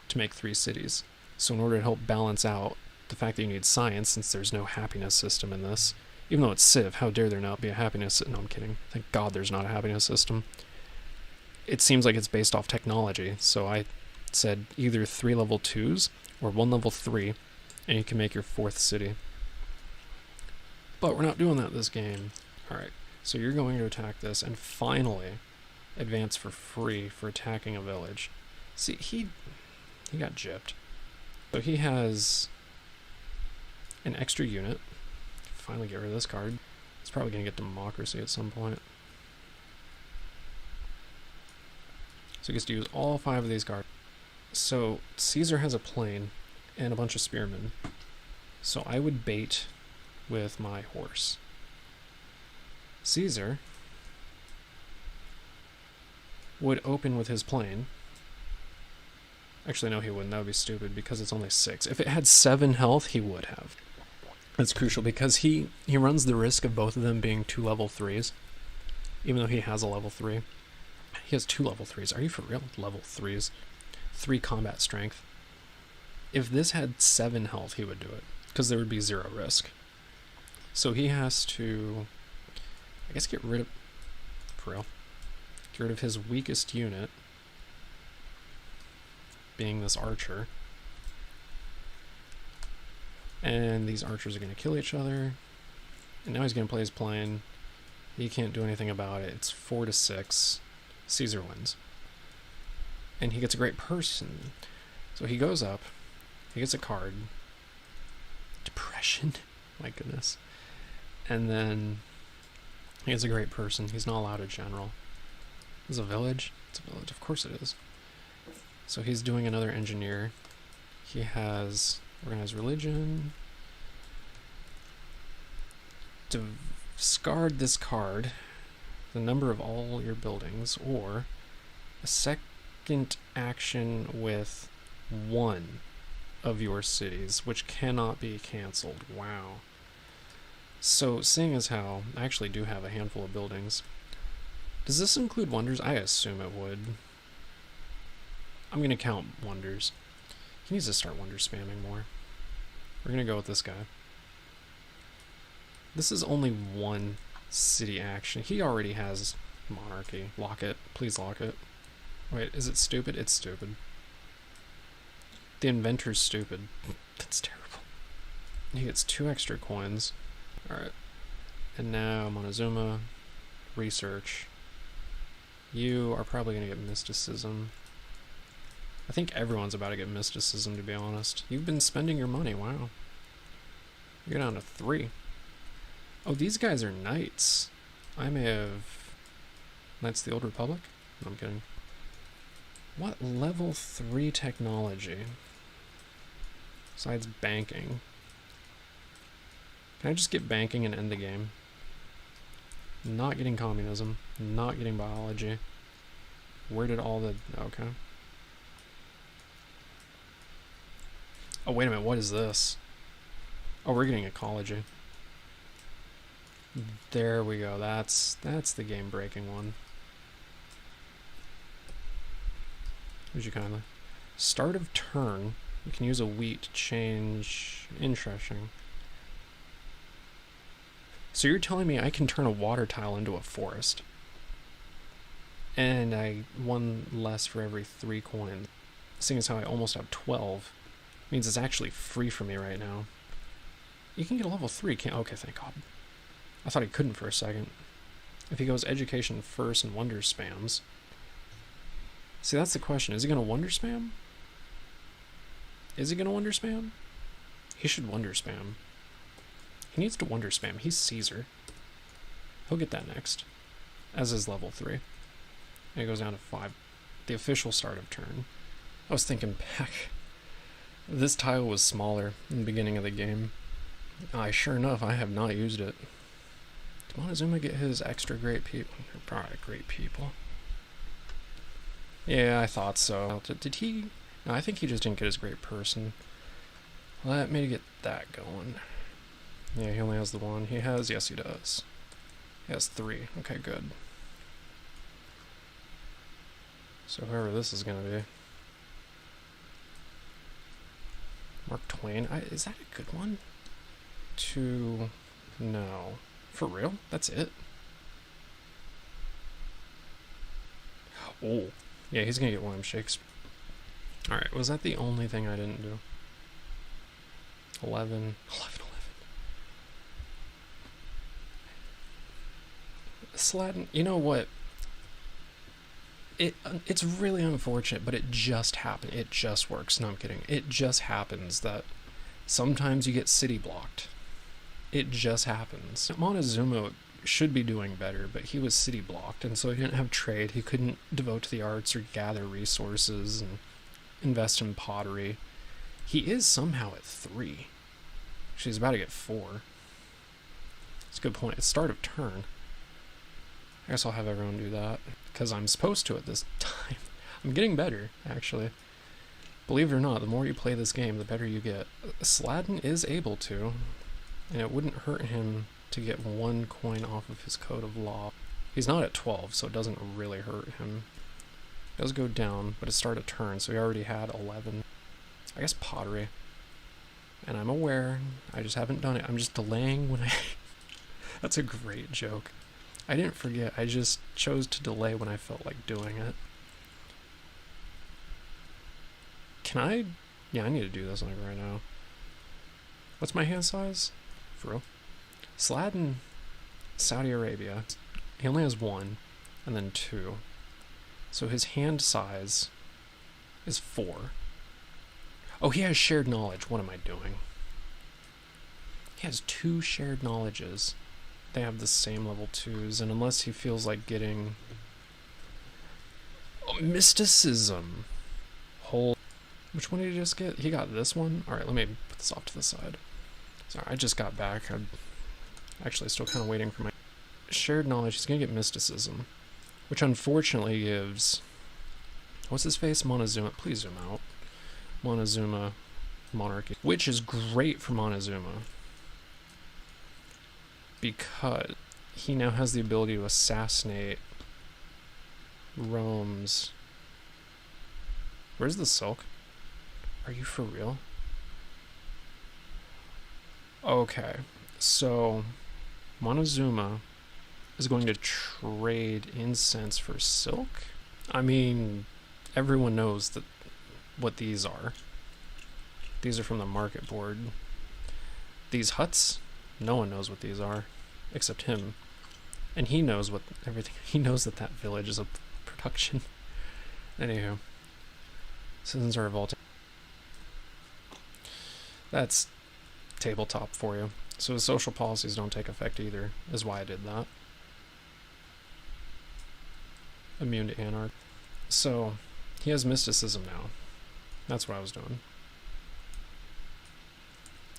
to make 3 cities. So in order to help balance out the fact that you need science, since there's no happiness system in this, even though it's Civ, how dare there not be a happiness? No, I'm kidding. Thank God there's not a happiness system. It seems like it's based off technology, so I said either 3 level 2s or 1 level 3, and you can make your 4th city. But we're not doing that this game. Alright, so you're going to attack this, and finally advance for free for attacking a village. See, he got gypped. So he has an extra unit. Finally get rid of this card. He's probably going to get democracy at some point. So he gets to use all 5 of these cards. So Caesar has a plane and a bunch of spearmen. So I would bait with my horse. Caesar would open with his plane. Actually, no, he wouldn't. That would be stupid because it's only 6. If it had 7 health, he would have. That's crucial because he runs the risk of both of them being 2 level 3s, even though he has a level 3. He has 2 level 3s. Are you for real? Level 3s. 3 combat strength. If this had 7 health, he would do it, because there would be 0 risk. So he has to, I guess, get rid of, for real, get rid of his weakest unit, being this archer. And these archers are going to kill each other. And now he's going to play his plane. He can't do anything about it. It's 4-6. Caesar wins. And he gets a great person. So he goes up. He gets a card. Depression. My goodness. And then he gets a great person. He's not allowed a general. Is it a village? It's a village. Of course it is. So he's doing another engineer. He has organized religion. Discard this card, the number of all your buildings, or a second action with 1 of your cities, which cannot be cancelled. Wow. So, seeing as how I actually do have a handful of buildings, does this include wonders? I assume it would. I'm going to count wonders. He needs to start wonder spamming more. We're going to go with this guy. This is only 1 city action. He already has monarchy. Lock it. Please lock it. Wait, is it stupid? It's stupid. The inventor's stupid. That's terrible. He gets 2 extra coins. Alright. And now Montezuma. Research. You are probably going to get mysticism. I think everyone's about to get mysticism, to be honest. You've been spending your money, wow. You're down to 3. Oh, these guys are knights. I may have... Knights of the Old Republic? No, I'm kidding. What level 3 technology? Besides banking. Can I just get banking and end the game? Not getting communism. Not getting biology. Where did all the... Okay. Oh, wait a minute, what is this? Oh, we're getting ecology. There we go, that's the game-breaking one. Would you kindly? Start of turn, you can use a wheat to change... Interesting. So you're telling me I can turn a water tile into a forest? And I 1 less for every 3 coins. Seeing as how I almost have 12. Means it's actually free for me right now. You can get a level 3, can't... Okay, thank God. I thought he couldn't for a second. If he goes education first and wonder spams... See, that's the question. Is he going to wonder spam? Is he going to wonder spam? He should wonder spam. He needs to wonder spam. He's Caesar. He'll get that next. as is level 3. And it goes down to 5. The official start of turn. I was thinking back. This tile was smaller in the beginning of the game. Sure enough, I have not used it. Did Montezuma get his extra great people? Probably great people. Yeah, I thought so. Did he? No, I think he just didn't get his great person. Let me get that going. Yeah, he only has the one. He has, yes he does. He has 3. Okay, good. So whoever this is gonna be. Mark Twain. Is that a good one? No. For real? That's it? Oh. Yeah, he's gonna get William Shakespeare. Alright, was that the only thing I didn't do? 11. Saladin, you know what? It's really unfortunate, but it just happened. It just works. No, I'm kidding. It just happens that sometimes you get city blocked. It just happens. Montezuma should be doing better, but he was city blocked, and so he didn't have trade. He couldn't devote to the arts or gather resources and invest in pottery. He is somehow at 3. She's about to get 4. It's a good point. It's start of turn. I guess I'll have everyone do that, because I'm supposed to at this time. I'm getting better, actually. Believe it or not, the more you play this game, the better you get. Saladin is able to, and it wouldn't hurt him to get 1 coin off of his code of law. He's not at 12, so it doesn't really hurt him. It does go down, but it's start of turn, so he already had 11. I guess pottery. And I'm aware, I just haven't done it. I'm just delaying when I... That's a great joke. I didn't forget, I just chose to delay when I felt like doing it. Can I? Yeah, I need to do this like right now. What's my hand size? For real? Saladin, Saudi Arabia. He only has 1, and then 2. So his hand size is 4. Oh, he has shared knowledge. What am I doing? He has 2 shared knowledges. They have the same level 2s, and unless he feels like getting mysticism. Which one did he just get? He got this one? Alright, let me put this off to the side. Sorry, I just got back. I'm actually still kind of waiting for my shared knowledge. He's gonna get mysticism, which unfortunately gives... What's his face? Montezuma. Please zoom out. Montezuma monarchy, which is great for Montezuma because he now has the ability to assassinate Rome's... Where's the silk? Are you for real? Okay, so Montezuma is going to trade incense for silk? I mean, everyone knows that what these are. These are from the market board. These huts, no one knows what these are, except him. And he knows what everything, he knows that that village is a production. Anywho, citizens are revolting. That's tabletop for you. So his social policies don't take effect either, is why I did that. Immune to anarch. So, he has mysticism now. That's what I was doing.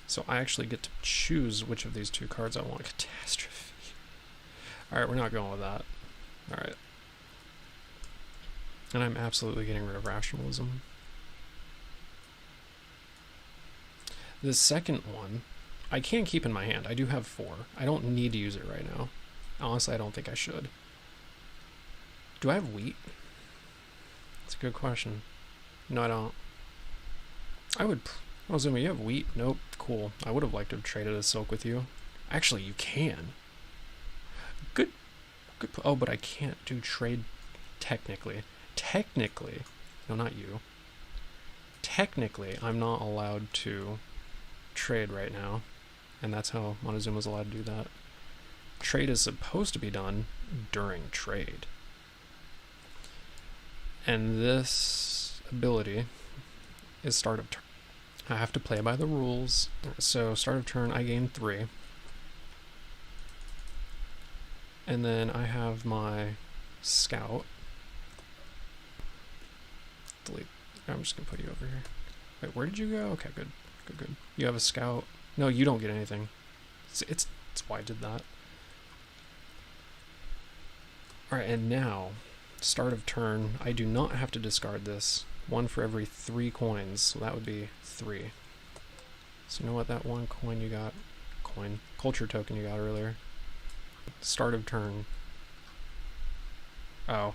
So I actually get to choose which of these 2 cards I want. Catastrophe. Alright, we're not going with that. Alright. And I'm absolutely getting rid of rationalism. The second one, I can keep in my hand. I do have 4. I don't need to use it right now. Honestly, I don't think I should. Do I have wheat? That's a good question. No, I don't. I would... Oh, Zuma, you have wheat? Nope. Cool. I would have liked to have traded a silk with you. Actually, you can. Good. Good. Oh, but I can't do trade technically. Technically. No, not you. Technically, I'm not allowed to trade right now. And that's how Montezuma's allowed to do that. Trade is supposed to be done during trade. And this ability is start of turn. I have to play by the rules. So start of turn, I gain 3. And then I have my scout. Delete. I'm just gonna put you over here. Wait, where did you go? Okay, good. Good. You have a scout. No, you don't get anything. It's why I did that. Alright, and now, start of turn. I do not have to discard this. 1 for every 3 coins, so that would be 3. So you know what that 1 coin you got? Culture token you got earlier. Start of turn. Oh.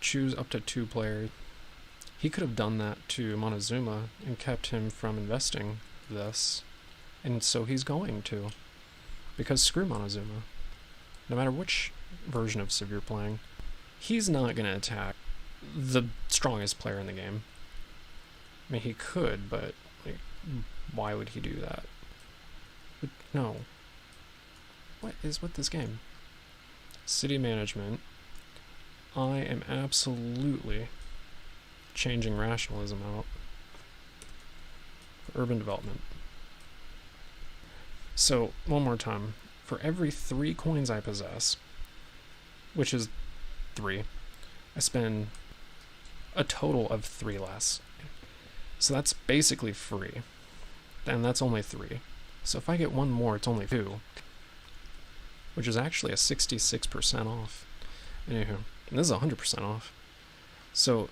Choose up to 2 players. He could have done that to Montezuma and kept him from investing this. And so he's going to. Because screw Montezuma. No matter which version of Civ you're playing, he's not going to attack the strongest player in the game. I mean, he could, but like, why would he do that? But no. What is with this game? City management. I am absolutely changing rationalism out. Urban development. So, one more time. For every 3 coins I possess, which is 3, I spend a total of 3 less. So that's basically free. And that's only 3. So if I get 1 more, it's only 2. Which is actually a 66% off. Anywho, and this is 100% off. So,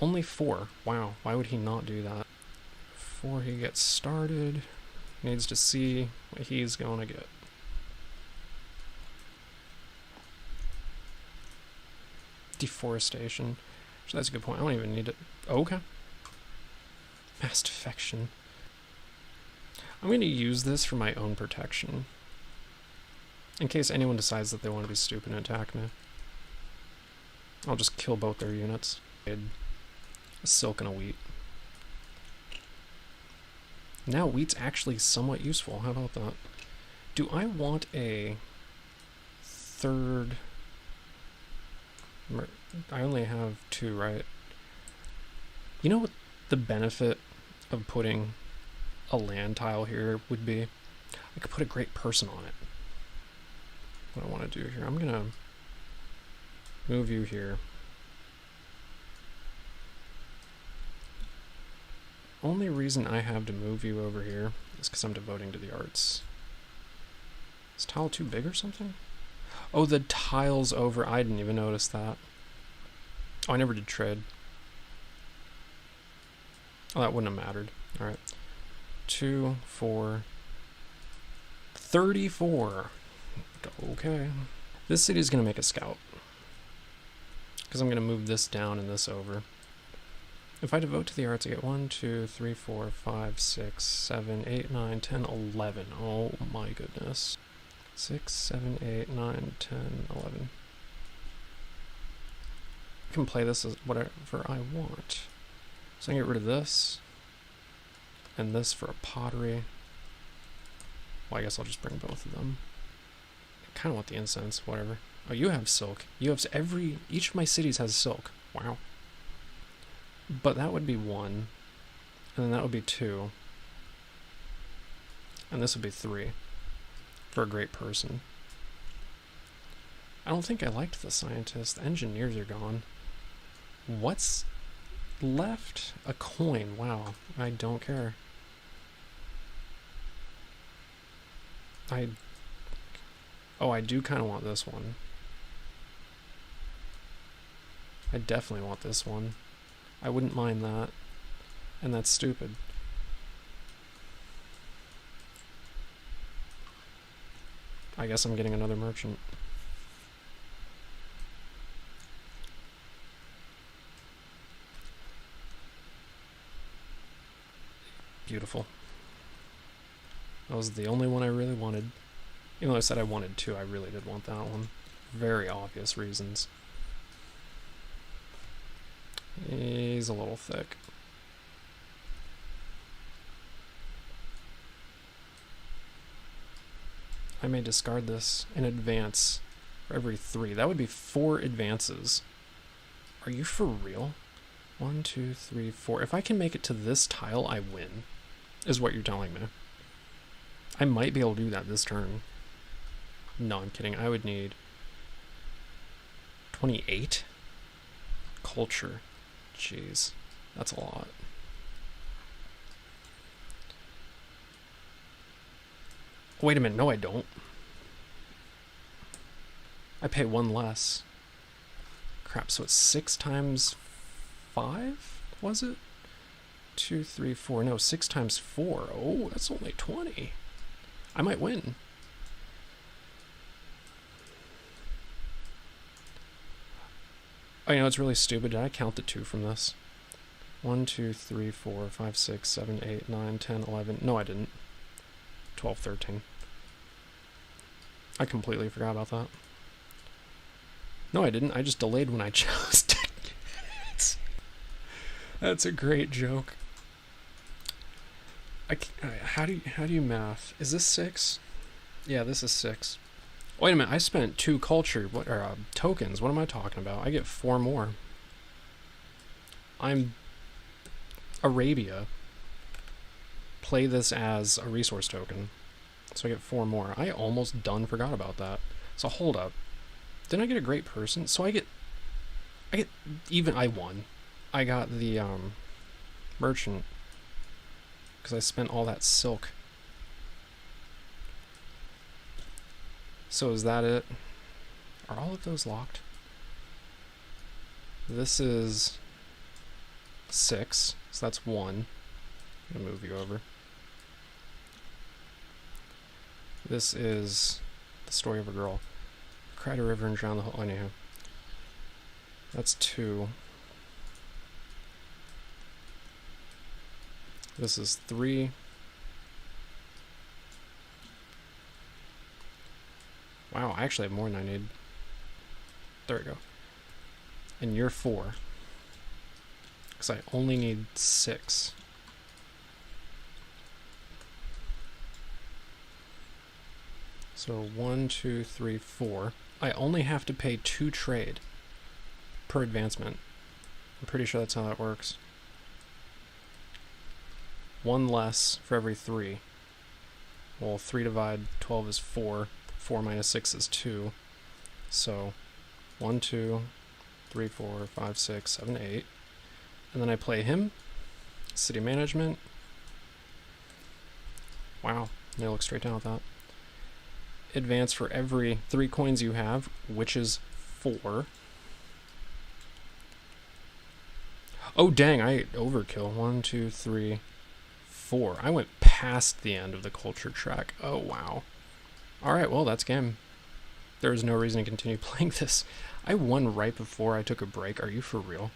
only 4. Wow, why would he not do that? Before he gets started, needs to see what he's going to get. Deforestation. Actually, that's a good point. I don't even need it. Oh, okay. Mass defection. I'm going to use this for my own protection. In case anyone decides that they want to be stupid and attack me. I'll just kill both their units. A silk and a wheat. Now wheat's actually somewhat useful. How about that? Do I want a third... I only have 2, right? You know what the benefit of putting a land tile here would be? I could put a great person on it. What I want to do here, I'm gonna move you here. Only reason I have to move you over here is because I'm devoting to the arts. Is tile too big or something? Oh, the tile's over. I didn't even notice that. Oh, I never did trade. Oh, that wouldn't have mattered. Alright. 2, 4, 34. Okay. This city is going to make a scout. Because I'm going to move this down and this over. If I devote to the arts, I get 1, 2, 3, 4, 5, 6, 7, 8, 9, 10, 11. Oh my goodness. 6, 7, 8, 9, 10, 11. I can play this as whatever I want. So I can get rid of this. And this for a pottery. Well, I guess I'll just bring both of them. I kind of want the incense, whatever. Oh, you have silk. You have each of my cities has silk. Wow. But that would be 1. And then that would be 2. And this would be 3. For a great person. I don't think I liked the scientists. The engineers are gone. What's left? A coin. Wow. I don't care. Oh, I do kind of want this one. I definitely want this one. I wouldn't mind that. And that's stupid. I guess I'm getting another merchant. Beautiful. That was the only one I really wanted. Even though I said I wanted 2, I really did want that one. Very obvious reasons. He's a little thick. I may discard this in advance for every 3. That would be 4 advances. Are you for real? 1, 2, 3, 4. If I can make it to this tile, I win. Is what you're telling me. I might be able to do that this turn. No, I'm kidding. I would need 28? Culture. Jeez. That's a lot. Wait a minute. No, I don't. I pay 1 less. Crap, so it's 6 times 5? Was it? 2, 3, 4. No, 6 times 4. Oh, that's only 20. I might win. Oh, you know, it's really stupid. Did I count the 2 from this? 1, 2, 3, 4, 5, 6, 7, 8, 9, 10, 11. No, I didn't. 12, 13. I completely forgot about that. No, I didn't. I just delayed when I chose to. That's a great joke. How do you math? Is this 6? Yeah, this is 6. Wait a minute, I spent 2 culture tokens. What am I talking about? I get 4 more. I'm Arabia. Play this as a resource token. So I get 4 more. I almost forgot about that. So hold up. Didn't I get a great person? So I won. I got the merchant because I spent all that silk. So is that it? Are all of those locked? This is 6, so that's 1. I'm gonna move you over. This is the story of a girl. Cried a river and drowned the whole. Anyhow, that's 2. This is 3. Wow, I actually have more than I need. There we go. And you're 4. Because I only need 6. So 1, 2, 3, 4. I only have to pay 2 trade per advancement. I'm pretty sure that's how that works. 1 less for every 3. Well, 3 divide 12 is 4. 4 minus 6 is 2. So 1, 2, 3, 4, 5, 6, 7, 8. And then I play him. City management. Wow, they look straight down with that. Advance for every 3 coins you have, which is 4. Oh dang, I overkill. 1, 2, 3, 4. I went past the end of the culture track. Oh wow. Alright, well that's game. There is no reason to continue playing this. I won right before I took a break. Are you for real?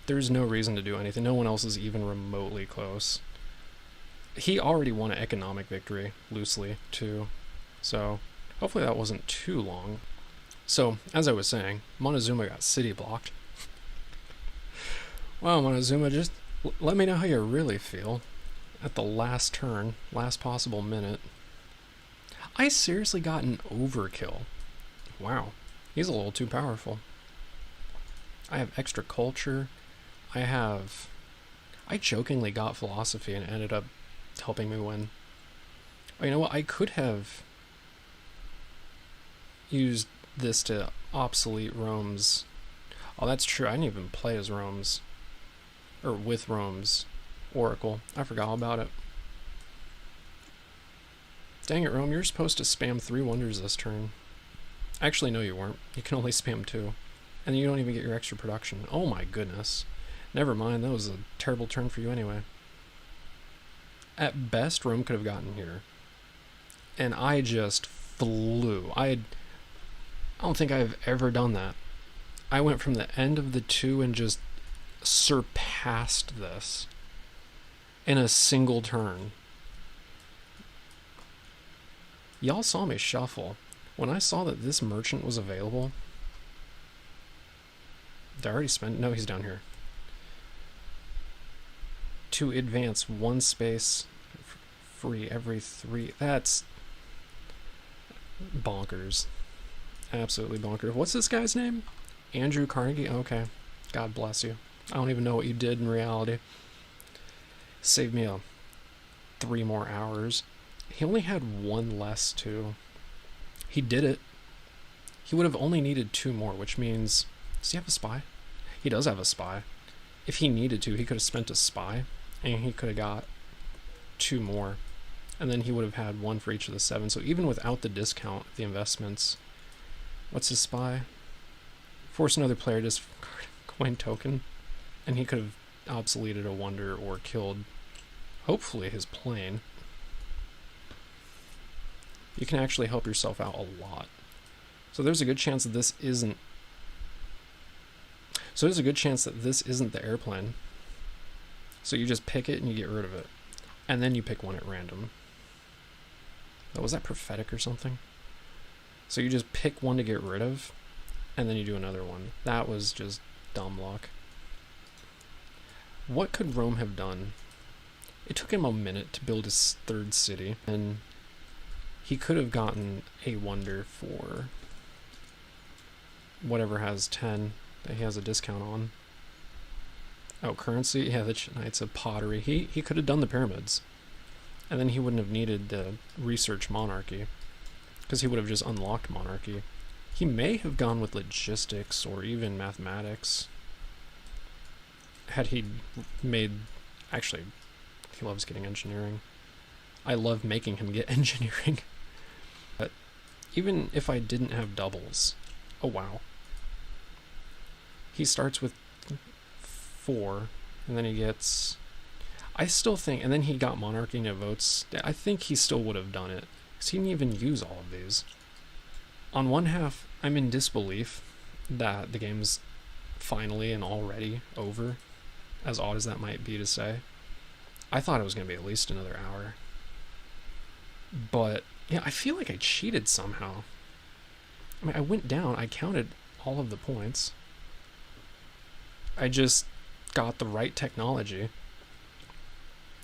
There's no reason to do anything. No one else is even remotely close. He already won an economic victory, loosely, too. So, hopefully that wasn't too long. So, as I was saying, Montezuma got city blocked. Wow, Montezuma, just let me know how you really feel at the last turn, last possible minute. I seriously got an overkill. Wow, he's a little too powerful. I have extra culture. I jokingly got philosophy and ended up helping me win. Oh, you know what? I could have used this to obsolete Rome's. Oh, that's true. I didn't even play as Rome's. Or with Rome's Oracle. I forgot all about it. Dang it, Rome. You're supposed to spam 3 wonders this turn. Actually, no, you weren't. You can only spam 2. And you don't even get your extra production. Oh my goodness. Never mind. That was a terrible turn for you anyway. At best, Rome could have gotten here. And I just flew. I don't think I've ever done that. I went from the end of the 2 and just surpassed this in a single turn. Y'all saw me shuffle. When I saw that this merchant was available... Did I already spend? No, he's down here. To advance 1 space free every 3. That's bonkers. Absolutely bonkers. What's this guy's name? Andrew Carnegie? Okay. God bless you. I don't even know what you did in reality. Saved me 3 more hours. He only had 1 less too. He did it. he would have only needed 2 more, which means, does he have a spy? He does have a spy. If he needed to, he could have spent a spy, and he could have got 2 more. And then he would have had 1 for each of the 7. So even without the discount of the investments, what's his spy? Force another player to discard coin token. And he could have obsoleted a wonder or killed, hopefully, his plane. You can actually help yourself out a lot. So there's a good chance that this isn't... So there's a good chance that this isn't the airplane. So you just pick it and you get rid of it. And then you pick one at random. Oh, was that prophetic or something? So you just pick one to get rid of, and then you do another one. That was just dumb luck. What could Rome have done? It took him a minute to build his 3rd city, and he could have gotten a wonder for whatever has 10 that he has a discount on. Oh, currency? Yeah, the Knights of Pottery. He could have done the pyramids. And then he wouldn't have needed to research monarchy, because he would have just unlocked monarchy. He may have gone with logistics or even mathematics. Had he made... Actually, he loves getting engineering. I love making him get engineering. But even if I didn't have doubles... Oh, wow. He starts with 4, and then he gets... I still think... And then he got monarchy and it votes. I think he still would have done it, because he didn't even use all of these. On one half, I'm in disbelief that the game's finally and already over, as odd as that might be to say. I thought it was going to be at least another hour. But, yeah, I feel like I cheated somehow. I mean, I went down, I counted all of the points. I just got the right technology.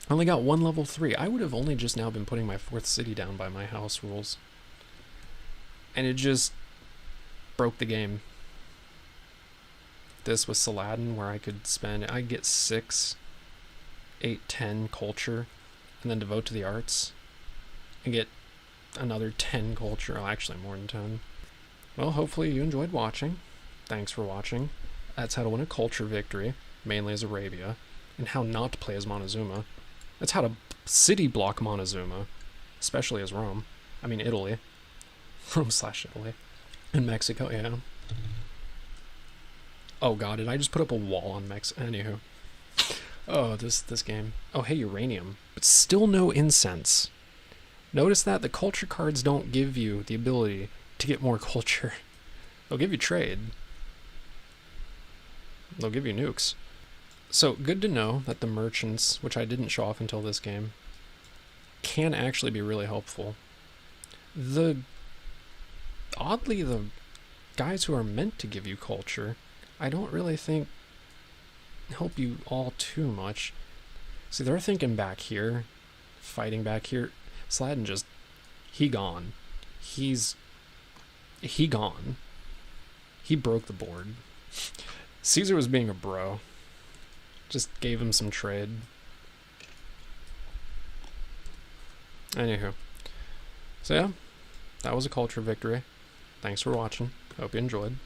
I only got 1 level 3. I would have only just now been putting my 4th city down by my house rules. And it just broke the game. This was Saladin, where I could spend... I get 6, 8, 10 culture, and then devote to the arts. And get another 10 culture. Oh, actually more than 10. Well, hopefully you enjoyed watching. Thanks for watching. That's how to win a culture victory, mainly as Arabia, and how not to play as Montezuma. That's how to city block Montezuma, especially as Rome. I mean Italy. Rome/Italy. And Mexico, yeah. Oh god, did I just put up a wall on Mexico? Anywho. Oh, this game. Oh, hey, uranium. But still no incense. Notice that the culture cards don't give you the ability to get more culture. They'll give you trade. They'll give you nukes. So, good to know that the merchants, which I didn't show off until this game, can actually be really helpful. Oddly, the guys who are meant to give you culture, I don't really think help you all too much. See, they're thinking back here, fighting back here. Saladin just, he gone. He gone. He broke the board. Caesar was being a bro. Just gave him some trade. Anywho. So yeah, that was a culture victory. Thanks for watching. Hope you enjoyed.